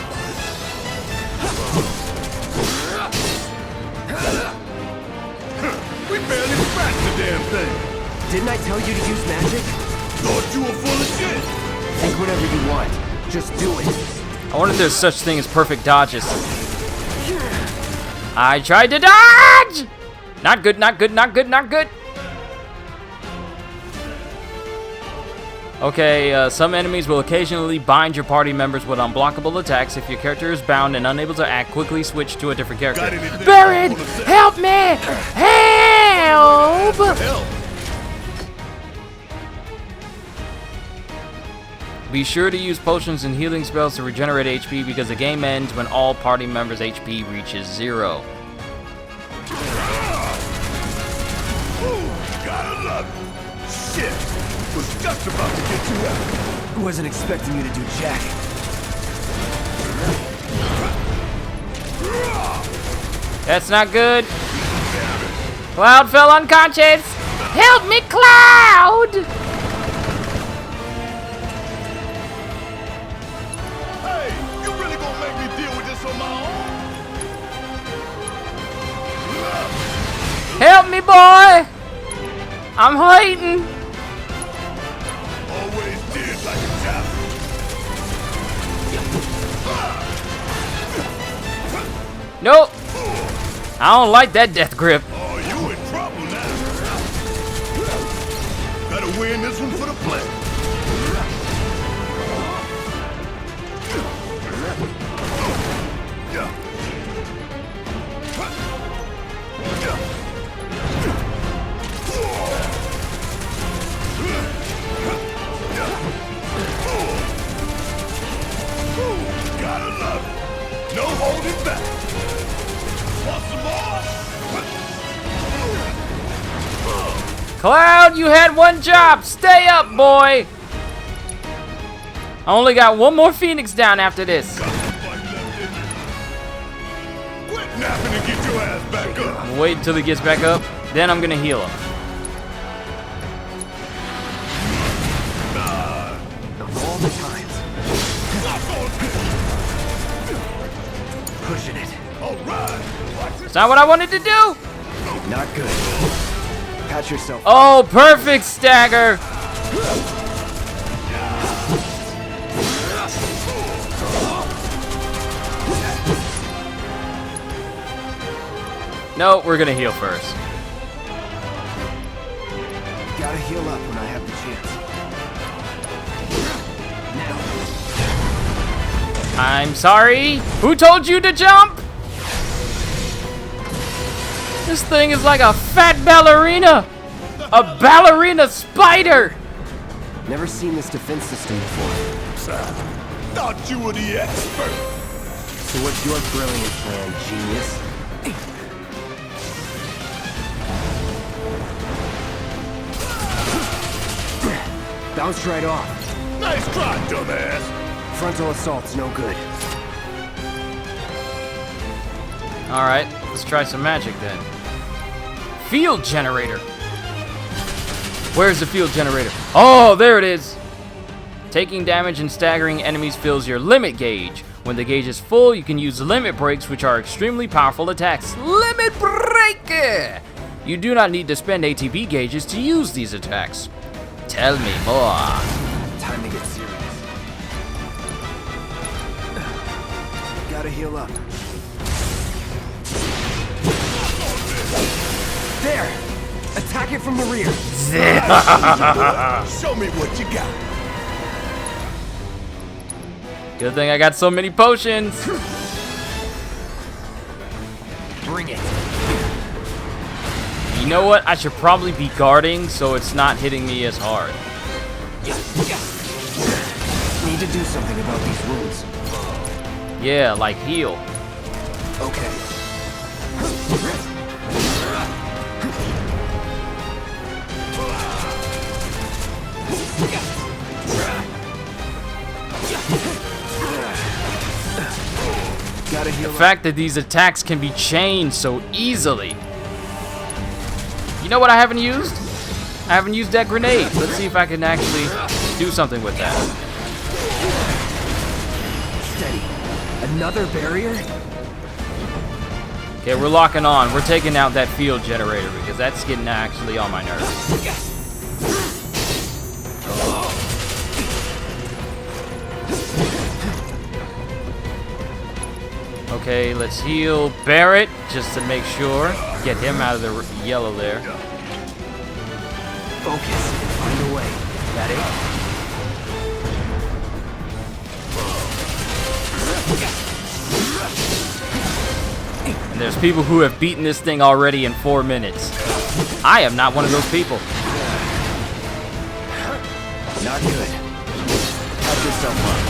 G: We barely scratched the damn thing.
E: Didn't I tell you to use magic?
G: Thought you were full of shit.
E: Think whatever you want. Just do it.
A: I wonder if there's such thing as perfect dodges. I tried to dodge! Not good, not good, not good, not good. Okay, some enemies will occasionally bind your party members with unblockable attacks. If your character is bound and unable to act, quickly switch to a different character.
G: Got anything
A: Barret!
G: you wanna say?
A: Help me! Help!
G: Hell,
A: Be sure to use potions and healing spells to regenerate HP because the game ends when all party members' HP reaches 0.
G: ooh, gotta love it. Shit, was just about to get you out.
E: Wasn't expecting you to do jack.
A: That's not good. Cloud fell unconscious. Help me, Cloud!
G: Hey, you really gonna make me deal with this on my own?
A: Help me, boy! I'm hurting.
G: Always did like a child.
A: Nope. I don't like that death grip.
G: Oh, you in trouble now. Better win this one for the play. Gotta love it. No holding back. Want some more?
A: Cloud, you had one job. Stay up, boy. I only got one more Phoenix down after this.
G: Got some fight left in you. Quit napping and get your ass back up.
A: Wait until he gets back up, then I'm gonna heal him.
E: Of all the times. Pushing it.
G: All right.
A: It's not what I wanted to do!
E: Not good. Patch yourself.
A: Oh, perfect stagger! No, we're gonna heal first.
E: Gotta heal up when I have the chance. Now.
A: I'm sorry. Who told you to jump? This thing is like a fat ballerina. A ballerina spider.
E: Never seen this defense system before.
G: Thought you were the expert.
E: So what's your brilliant plan, genius? Bounced right off.
G: Nice try, dumbass.
E: Frontal assault's no good.
A: Alright, let's try some magic then. Field generator. Where's the field generator? Oh, there it is. Taking damage and staggering enemies fills your limit gauge. When the gauge is full, you can use limit breaks, which are extremely powerful attacks. Limit break! You do not need to spend ATB gauges to use these attacks. Tell me more.
E: Time to get serious. Gotta heal up. There! Attack it from the rear.
G: Show me what you got.
A: Good thing I got so many potions.
E: Bring it.
A: You know what? I should probably be guarding so it's not hitting me as hard.
E: Need to do something about these wounds.
A: Yeah, like heal.
E: Okay. Gotta heal
A: The fact that these attacks can be chained so easily. You know what I haven't used? I haven't used that grenade. Let's see if I can actually do something with that.
E: Steady. Another barrier?
A: Okay, we're locking on. We're taking out that field generator because that's getting actually on my nerves. Okay, let's heal Barrett just to make sure. Get him out of the yellow there.
E: Focus. Find a way. That it?
A: And there's people who have beaten this thing already in 4 minutes. I am not one of those people.
E: Not good. Help yourself up.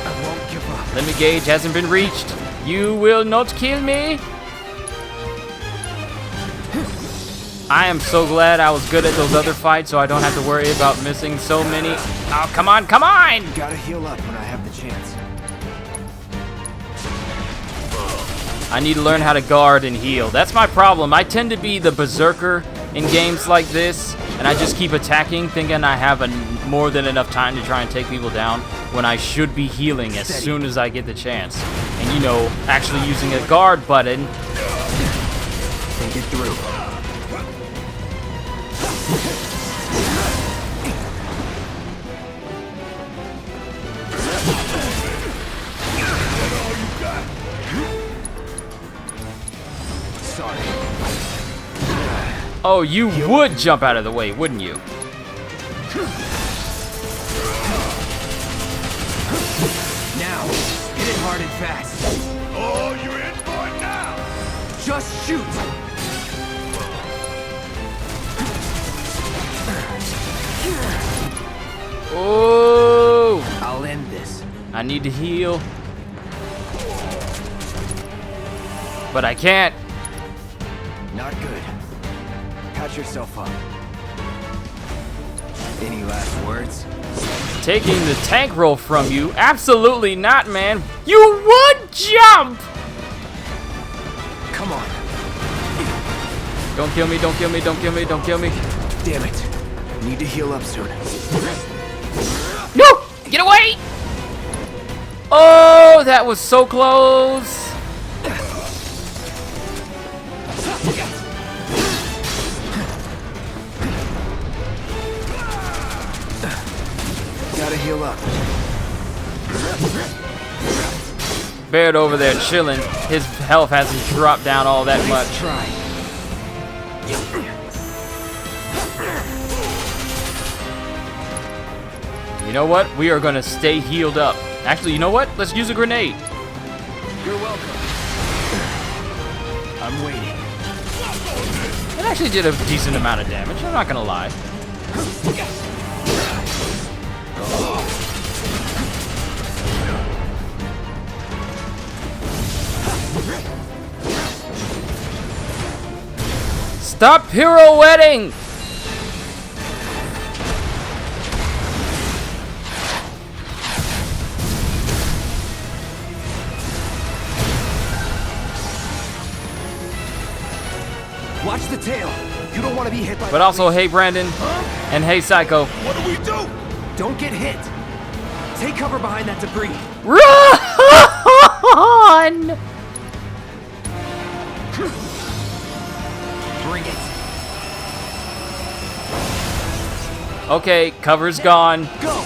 E: I won't give up.
A: Limit gauge hasn't been reached. You will not kill me. I am so glad I was good at those other fights so I don't have to worry about missing so many. Oh, come on, come on!
E: Gotta heal up when I have the chance.
A: I need to learn how to guard and heal. That's my problem. I tend to be the berserker in games like this, and I just keep attacking, thinking I have more than enough time to try and take people down when I should be healing as soon as I get the chance. And you know, actually using a guard button.
E: Think it through. Sorry.
A: Oh, you would jump out of the way, wouldn't you?
E: Now, hit it hard and fast.
G: Oh, you're in for it now.
E: Just shoot.
A: Oh!
E: I'll end this.
A: I need to heal. But I can't.
E: Not good. Patch yourself up. Any last words?
A: Taking the tank roll from you? Absolutely not, man. You would jump! kill me, don't kill me, don't kill me, don't kill me.
E: Damn it. Need to heal up soon.
A: No! Get away! Oh, that was so close.
E: Gotta heal up.
A: Baird over there chilling. His health hasn't dropped down all that much.
E: Try.
A: You know what? We are gonna stay healed up. Actually, you know what? Let's use a grenade.
E: You're welcome. I'm waiting.
A: It actually did a decent amount of damage. I'm not gonna lie. Stop pirouetting!
E: Watch the tail. You don't want to be hit by.
A: But also, hey Brandon, and hey Psycho.
G: What do we do?
E: Don't get hit. Take cover behind that debris.
A: Run!
E: Bring it.
A: Okay, cover's gone.
E: Go.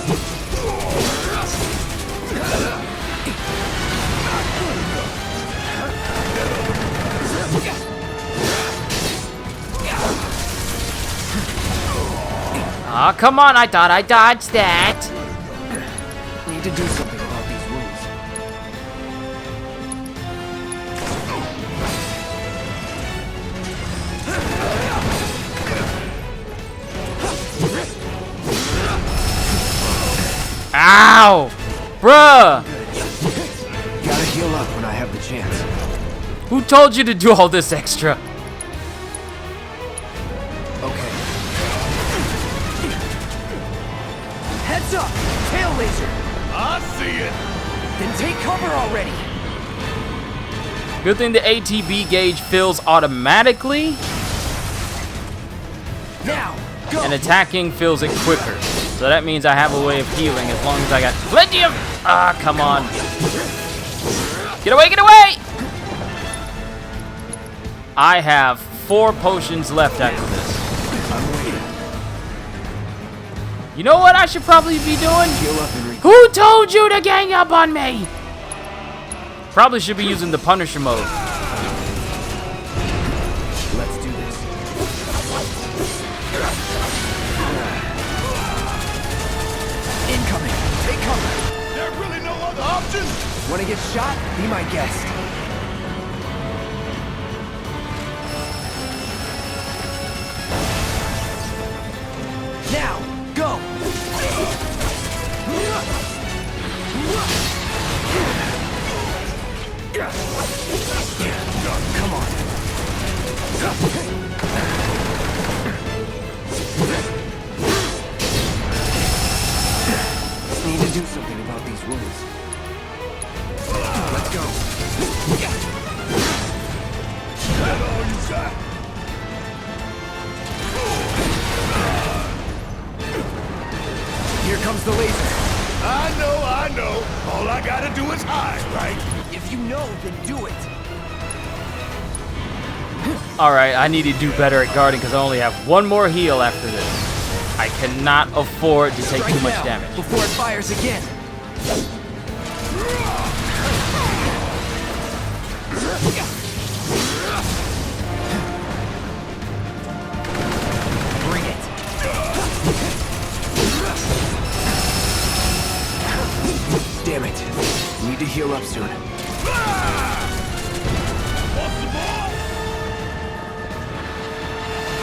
A: Ah, come on, I thought I dodged that.
E: Need to do something about these wounds.
A: Ow! Bruh!
E: Gotta heal up when I have the chance.
A: Who told you to do all this extra?
E: Okay. Heads up! Tail laser!
G: I see it.
E: Then take cover already!
A: Good thing the ATB gauge fills automatically,
E: Now, go!
A: and attacking fills it quicker. So that means I have a way of healing as long as I got plenty of... Ah, come on. Get away, get away! I have 4 potions left after this.
E: I'm waiting.
A: You know what I should probably be doing?
E: Heal up and
A: Who told you to gang up on me? Probably should be using the Punisher mode.
E: Let's do this. Incoming! Take cover!
G: There really no other option?
E: Wanna get shot? Be my guest. Now, go! Come on. Need to do something about these wounds. Let's go.
G: That all you got?
E: Here comes the laser.
G: I know. All I gotta do is hide, right?
E: If you know, then do it.
A: Alright, I need to do better at guarding because I only have 1 more heal after this. I cannot afford to take too much
E: now,
A: damage.
E: before it fires again. Bring it. Damn it. Need to heal up soon.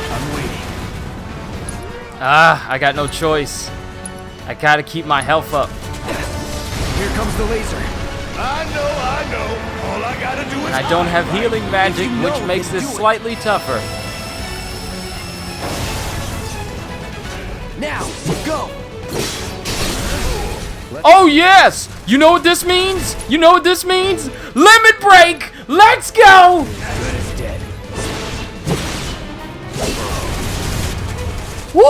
E: I'm waiting.
A: Ah, I got no choice. I gotta keep my health up.
E: Here comes the laser.
G: I know. All I gotta do is
A: And I don't have
G: hide, right?
A: healing magic,
E: If you know,
A: which makes
E: then
A: this
E: do it.
A: slightly tougher.
E: Now, go.
A: Oh yes! You know what this means? You know what this means? Limit break! Let's go!
E: It's dead.
A: Woo,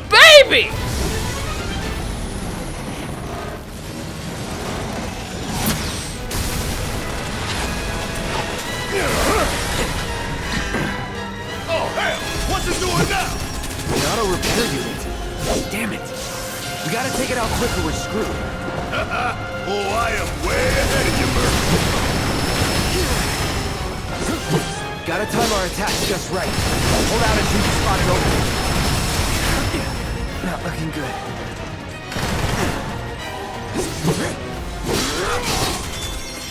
A: baby!
G: Oh, hell! What's it doing now?
E: The auto repair unit. Damn it. We gotta take it out quick or we're screwed.
G: Oh, I am way ahead of you, Murphy.
E: Gotta time our attacks just right. Hold out until the spot is open. Not looking good.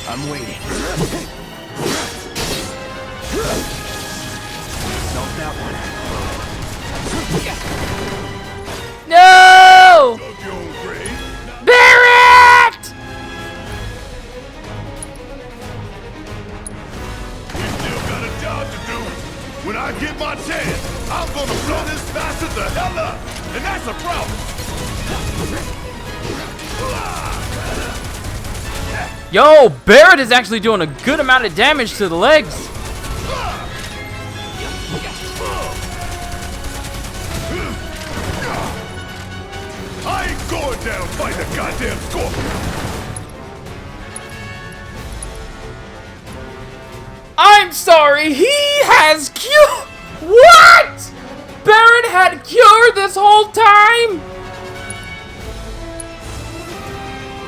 E: I'm waiting. Solve that one.
A: No! Barrett!
G: We still got a job to do. When I get my chance, I'm gonna blow this bastard the hell up. And that's a problem.
A: Yo, Barrett is actually doing a good amount of damage to the legs.
G: I ain't going down fighting a goddamn scorpion.
A: I'm sorry, he has cure. What? Barrett had cure this whole time?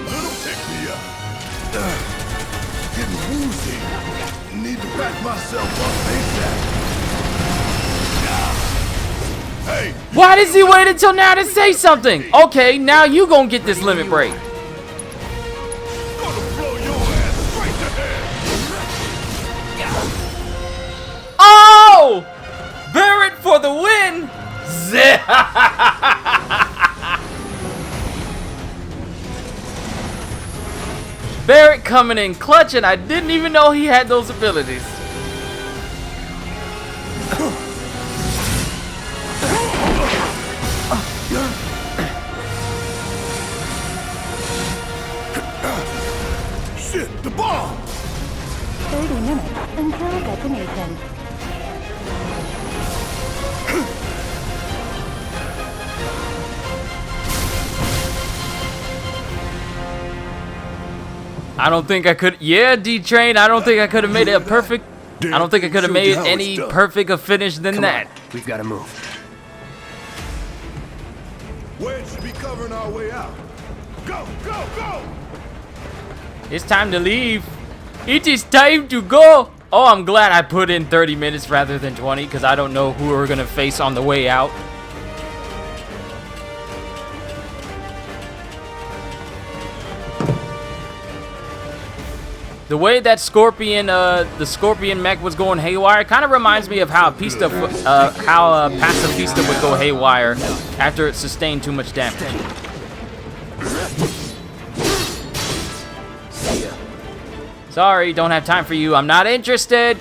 G: Little pick me up. Getting woozy. Need to back myself up ASAP. Hey,
A: Why does he wait until now to say something? Okay, now you gonna get this limit break.
G: gonna blow your ass straight to hell.
A: Oh! Barrett for the win! Barrett coming in clutch, and I didn't even know he had those abilities.
G: Shit, the bomb!
H: 30 minutes until detonation.
A: I don't think I could. Yeah, D-Train. I don't think I could have made it a perfect. I don't think I could have made any perfect a finish than
E: Come
A: that.
E: on, we've gotta move.
G: Wedge should be covering our way out. Go, go, go!
A: It's time to leave. It is time to go. Oh, I'm glad I put in 30 minutes rather than 20 because I don't know who we're gonna face on the way out. The way that the Scorpion mech was going haywire kind of reminds me of how Pacifista would go haywire after it sustained too much damage. Sorry, don't have time for you. I'm not interested.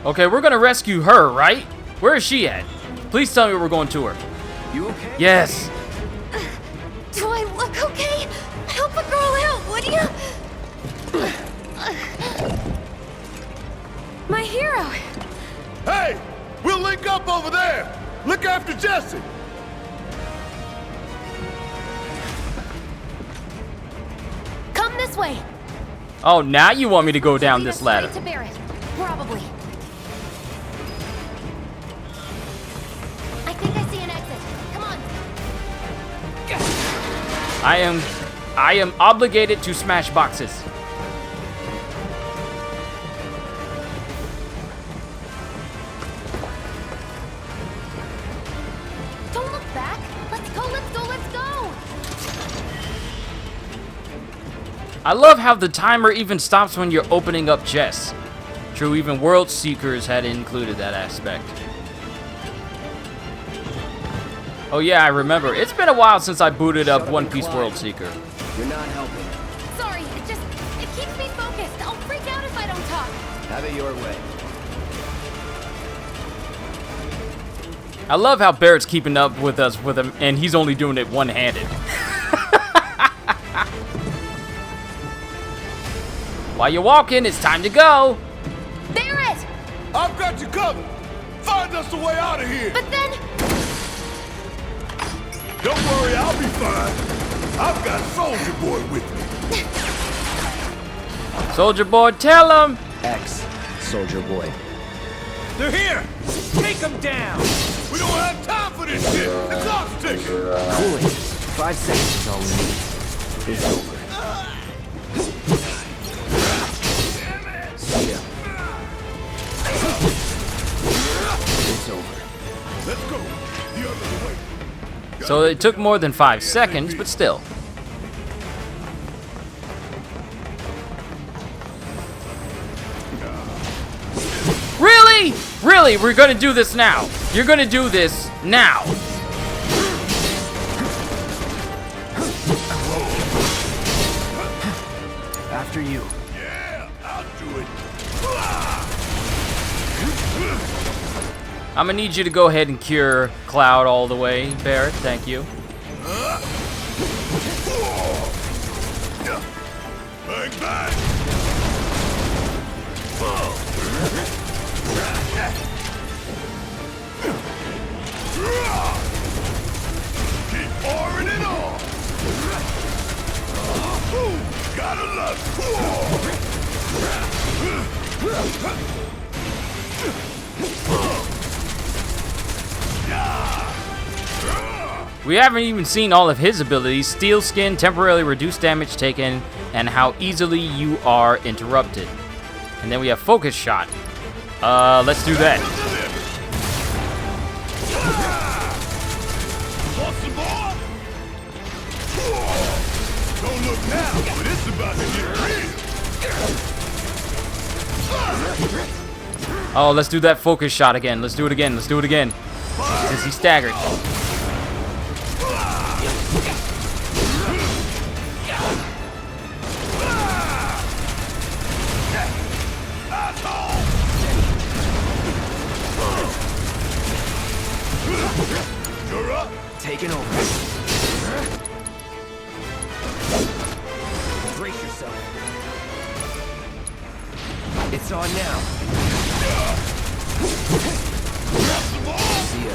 A: Okay, we're gonna rescue her, right? Where is she at? Please tell me we're going to her.
E: You okay?
A: Yes.
H: Do I look okay? Help a girl out, would you? My hero.
G: Hey! We'll link up over there! Look after Jesse!
H: Come this way.
A: Oh, now you want me to go down this ladder.
H: Straight to Barrett. Probably. I think I see an exit. Come on.
A: I am obligated to smash boxes.
H: Don't look back. Let's go, let's go, let's go.
A: I love how the timer even stops when you're opening up chests. True, even World Seekers had included that aspect. Oh yeah, I remember. It's been a while since I booted up One Piece World Seeker.
E: You're not helping.
H: Sorry, it
E: Have it your way.
A: I love how Barrett's keeping up with us with him, and he's only doing it one-handed. While you're walking, it's time to go.
H: Barrett!
G: I've got you covered. Find us a way out of here.
H: But then...
G: Don't worry, I'll be fine. I've got Soldier Boy with me.
A: Soldier Boy, tell him.
E: Soldier Boy.
B: They're here! Take them down!
G: We don't have time for this shit. The clock's ticking.
E: Cool it. 5 seconds is all we need. It's over. See ya. It's over.
G: Let's go. The other way.
A: So it took more than 5 seconds, but still. Really? Really? We're gonna do this now. You're gonna do this now.
E: After you.
G: Yeah, I'll do it.
A: I'm gonna need you to go ahead and cure Cloud all the way, Barrett. Thank you.
G: Bang, bang. Keep pouring it on. Gotta love
A: We haven't even seen all of his abilities. Steel Skin, temporarily reduced damage taken, and how easily you are interrupted. And then we have Focus Shot. Let's do that.
G: Want some more? Don't look now, but it's about to get real.
A: Oh, let's do that Focus Shot again. Let's do it again. Let's do it again. Since he's staggered.
G: You're up.
E: Taking over. Brace yourself. It's on now. See ya.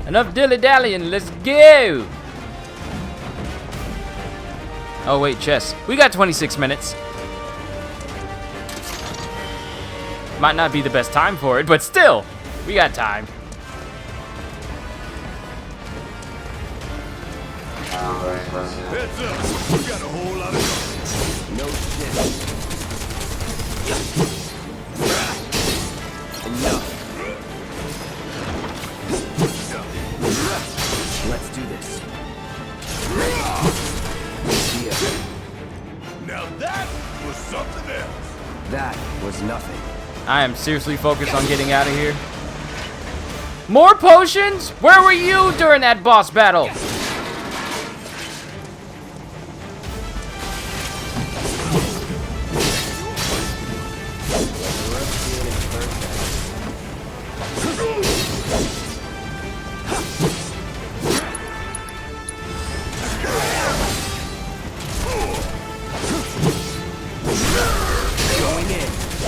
A: Enough dilly-dallying. Let's go. Oh, wait, chess. We got 26 minutes. Might not be the best time for it, but still, we got time.
G: Heads up. We got a whole lot of
E: No shit. Enough. Let's do this. See ya.
G: Now that was something else.
E: That was nothing.
A: I am seriously focused on getting out of here. More potions? Where were you during that boss battle?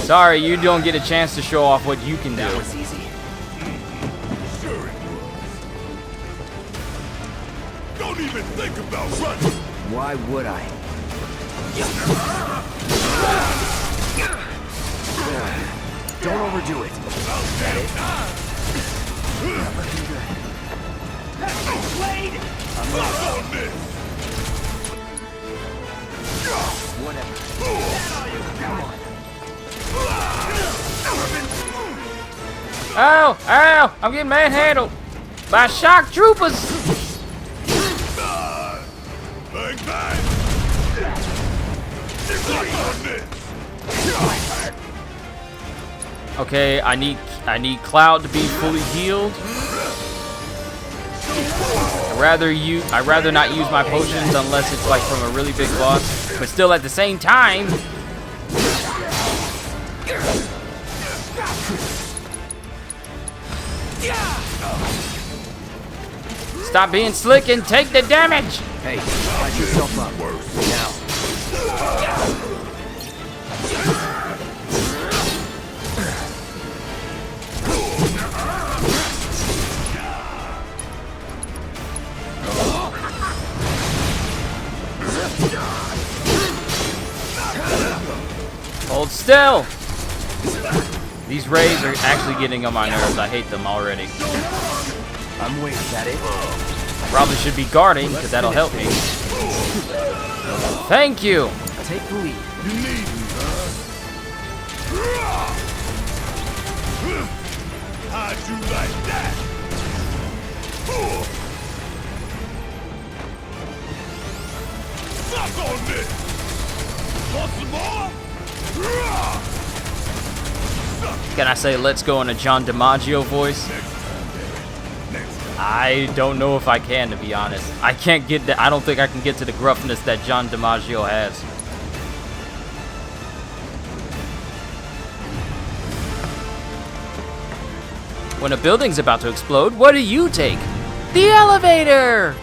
A: Sorry, you don't get a chance to show off what you can do.
E: That was easy.
G: Sure it was. Don't even think about running.
E: Why would I? Don't overdo it.
G: On this.
E: Whatever.
A: Ow! Ow! I'm getting manhandled by shock troopers.
G: Bang, bang. On this.
A: Okay, I need Cloud to be fully healed. I'd rather not use my potions unless it's like from a really big boss. But still, at the same time, Stop being slick and take the damage!
E: Hey, patch yourself up. Now.
A: Hold still! These rays are actually getting on my nerves. I hate them already.
E: I'm waiting, is that it?
A: Probably should be guarding, because that'll help me. Thank you!
E: Take the lead.
G: You need me, huh? How'd you like that? Suck on this! Want some more?
A: Can I say let's go in a John DiMaggio voice? I don't know if I can, to be honest. I can't get I don't think I can get to the gruffness that John DiMaggio has. When a building's about to explode, what do you take? The elevator!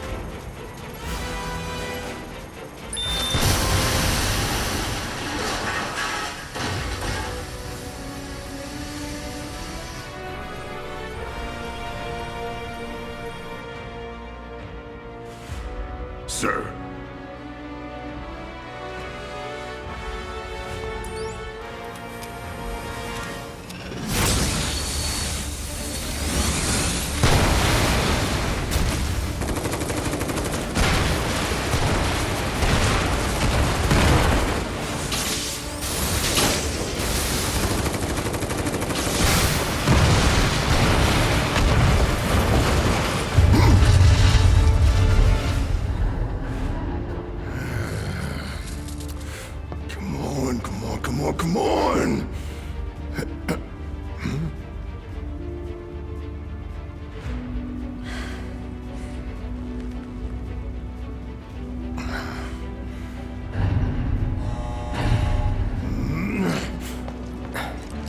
I: Sir. Come on!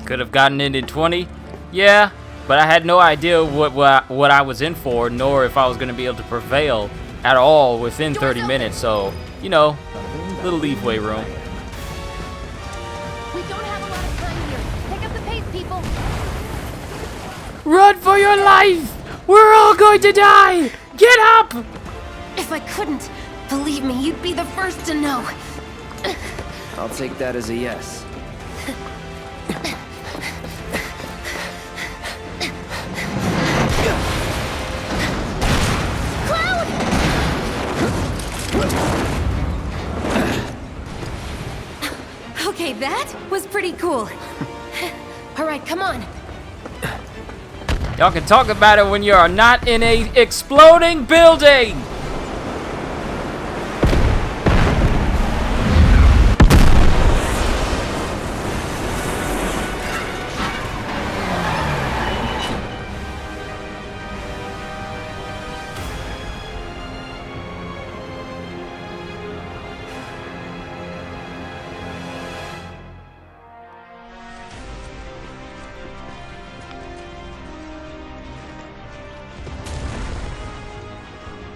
A: Could have gotten it in 20? Yeah, but I had no idea what I was in for, nor if I was going to be able to prevail at all within 30 minutes, so, you know, little leeway room.
H: We don't have a lot of time here. Pick up the pace, people.
A: Run for your life! We're all going to die! Get up!
D: If I couldn't, believe me, you'd be the first to know.
E: I'll take that as a yes.
D: Okay, that was pretty cool. All right, come on.
A: Y'all can talk about it when you're not in a exploding building!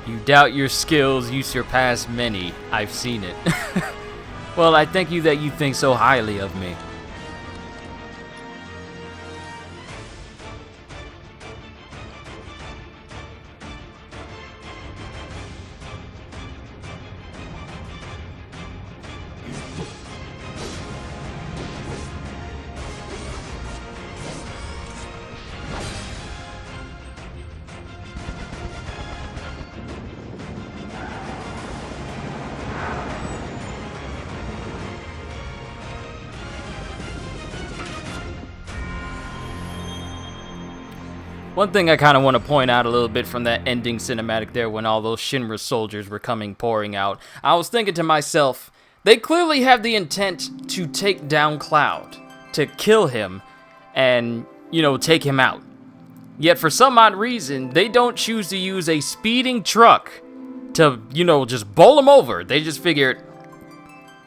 A: You doubt your skills, you surpass many. I've seen it. Well, I thank you that you think so highly of me. One thing I kind of want to point out a little bit from that ending cinematic there when all those Shinra soldiers were pouring out, I was thinking to myself, they clearly have the intent to take down Cloud, to kill him, and, you know, take him out. Yet for some odd reason, they don't choose to use a speeding truck to, you know, just bowl him over. They just figured,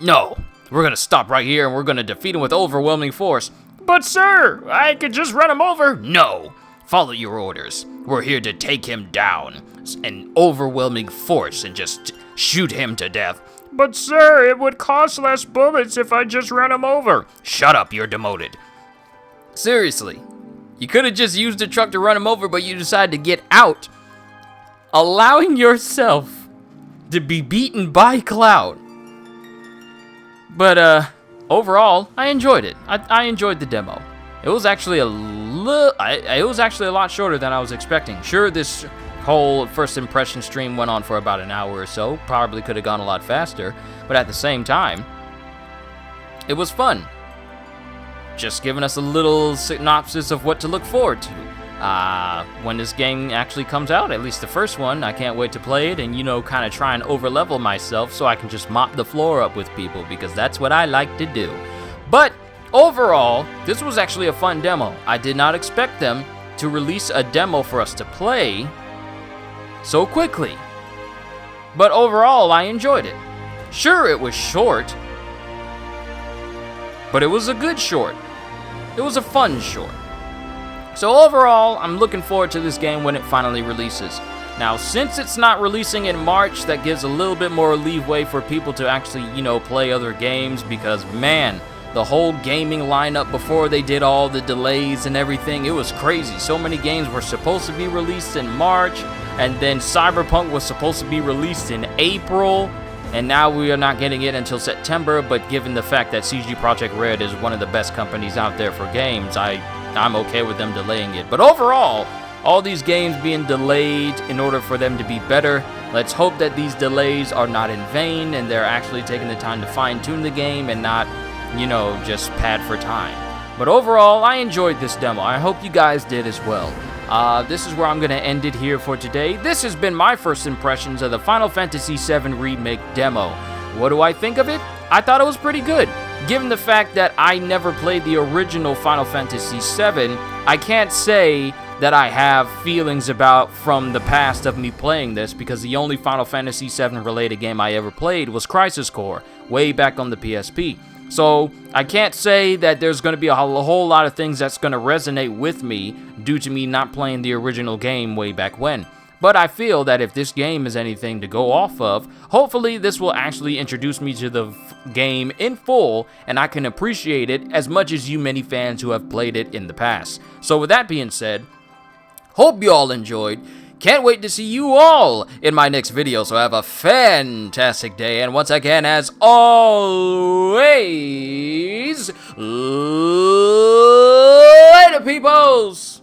A: no, we're going to stop right here and we're going to defeat him with overwhelming force. But sir, I could just run him over. No. Follow your orders. We're here to take him down in overwhelming force and just shoot him to death. But sir, it would cost less bullets if I just ran him over. Shut up, you're demoted. Seriously, you could have just used the truck to run him over, but you decided to get out, allowing yourself to be beaten by Cloud. But overall, I enjoyed it. I enjoyed the demo. It was actually a lot shorter than I was expecting. Sure, this whole first impression stream went on for about an hour or so. Probably could have gone a lot faster, but at the same time, it was fun. Just giving us a little synopsis of what to look forward to. When this game actually comes out, at least the first one, I can't wait to play it and, you know, kind of try and overlevel myself so I can just mop the floor up with people, because that's what I like to do. But overall, this was actually a fun demo. I did not expect them to release a demo for us to play so quickly. But overall, I enjoyed it. Sure, it was short, but it was a good short. It was a fun short. So overall, I'm looking forward to this game when it finally releases. Now, since it's not releasing in March, that gives a little bit more leeway for people to actually, you know, play other games, because, man, the whole gaming lineup before they did all the delays and everything, it was crazy. So many games were supposed to be released in March, and then Cyberpunk was supposed to be released in April, and now we are not getting it until September. But given the fact that CG Projekt Red is one of the best companies out there for games, I'm okay with them delaying it. But overall, all these games being delayed in order for them to be better, let's hope that these delays are not in vain and they're actually taking the time to fine-tune the game and not, you know, just pad for time. But overall, I enjoyed this demo. I hope you guys did as well. This is where I'm going to end it here for today. This has been my first impressions of the Final Fantasy VII Remake demo. What do I think of it? I thought it was pretty good. Given the fact that I never played the original Final Fantasy VII, I can't say that I have feelings about from the past of me playing this, because the only Final Fantasy VII related game I ever played was Crisis Core, way back on the PSP. So I can't say that there's going to be a whole lot of things that's going to resonate with me due to me not playing the original game way back when. But I feel that if this game is anything to go off of, hopefully this will actually introduce me to the game in full, and I can appreciate it as much as you many fans who have played it in the past. So with that being said, hope you all enjoyed. Can't wait to see you all in my next video, so have a fantastic day. And once again, as always, later, peoples!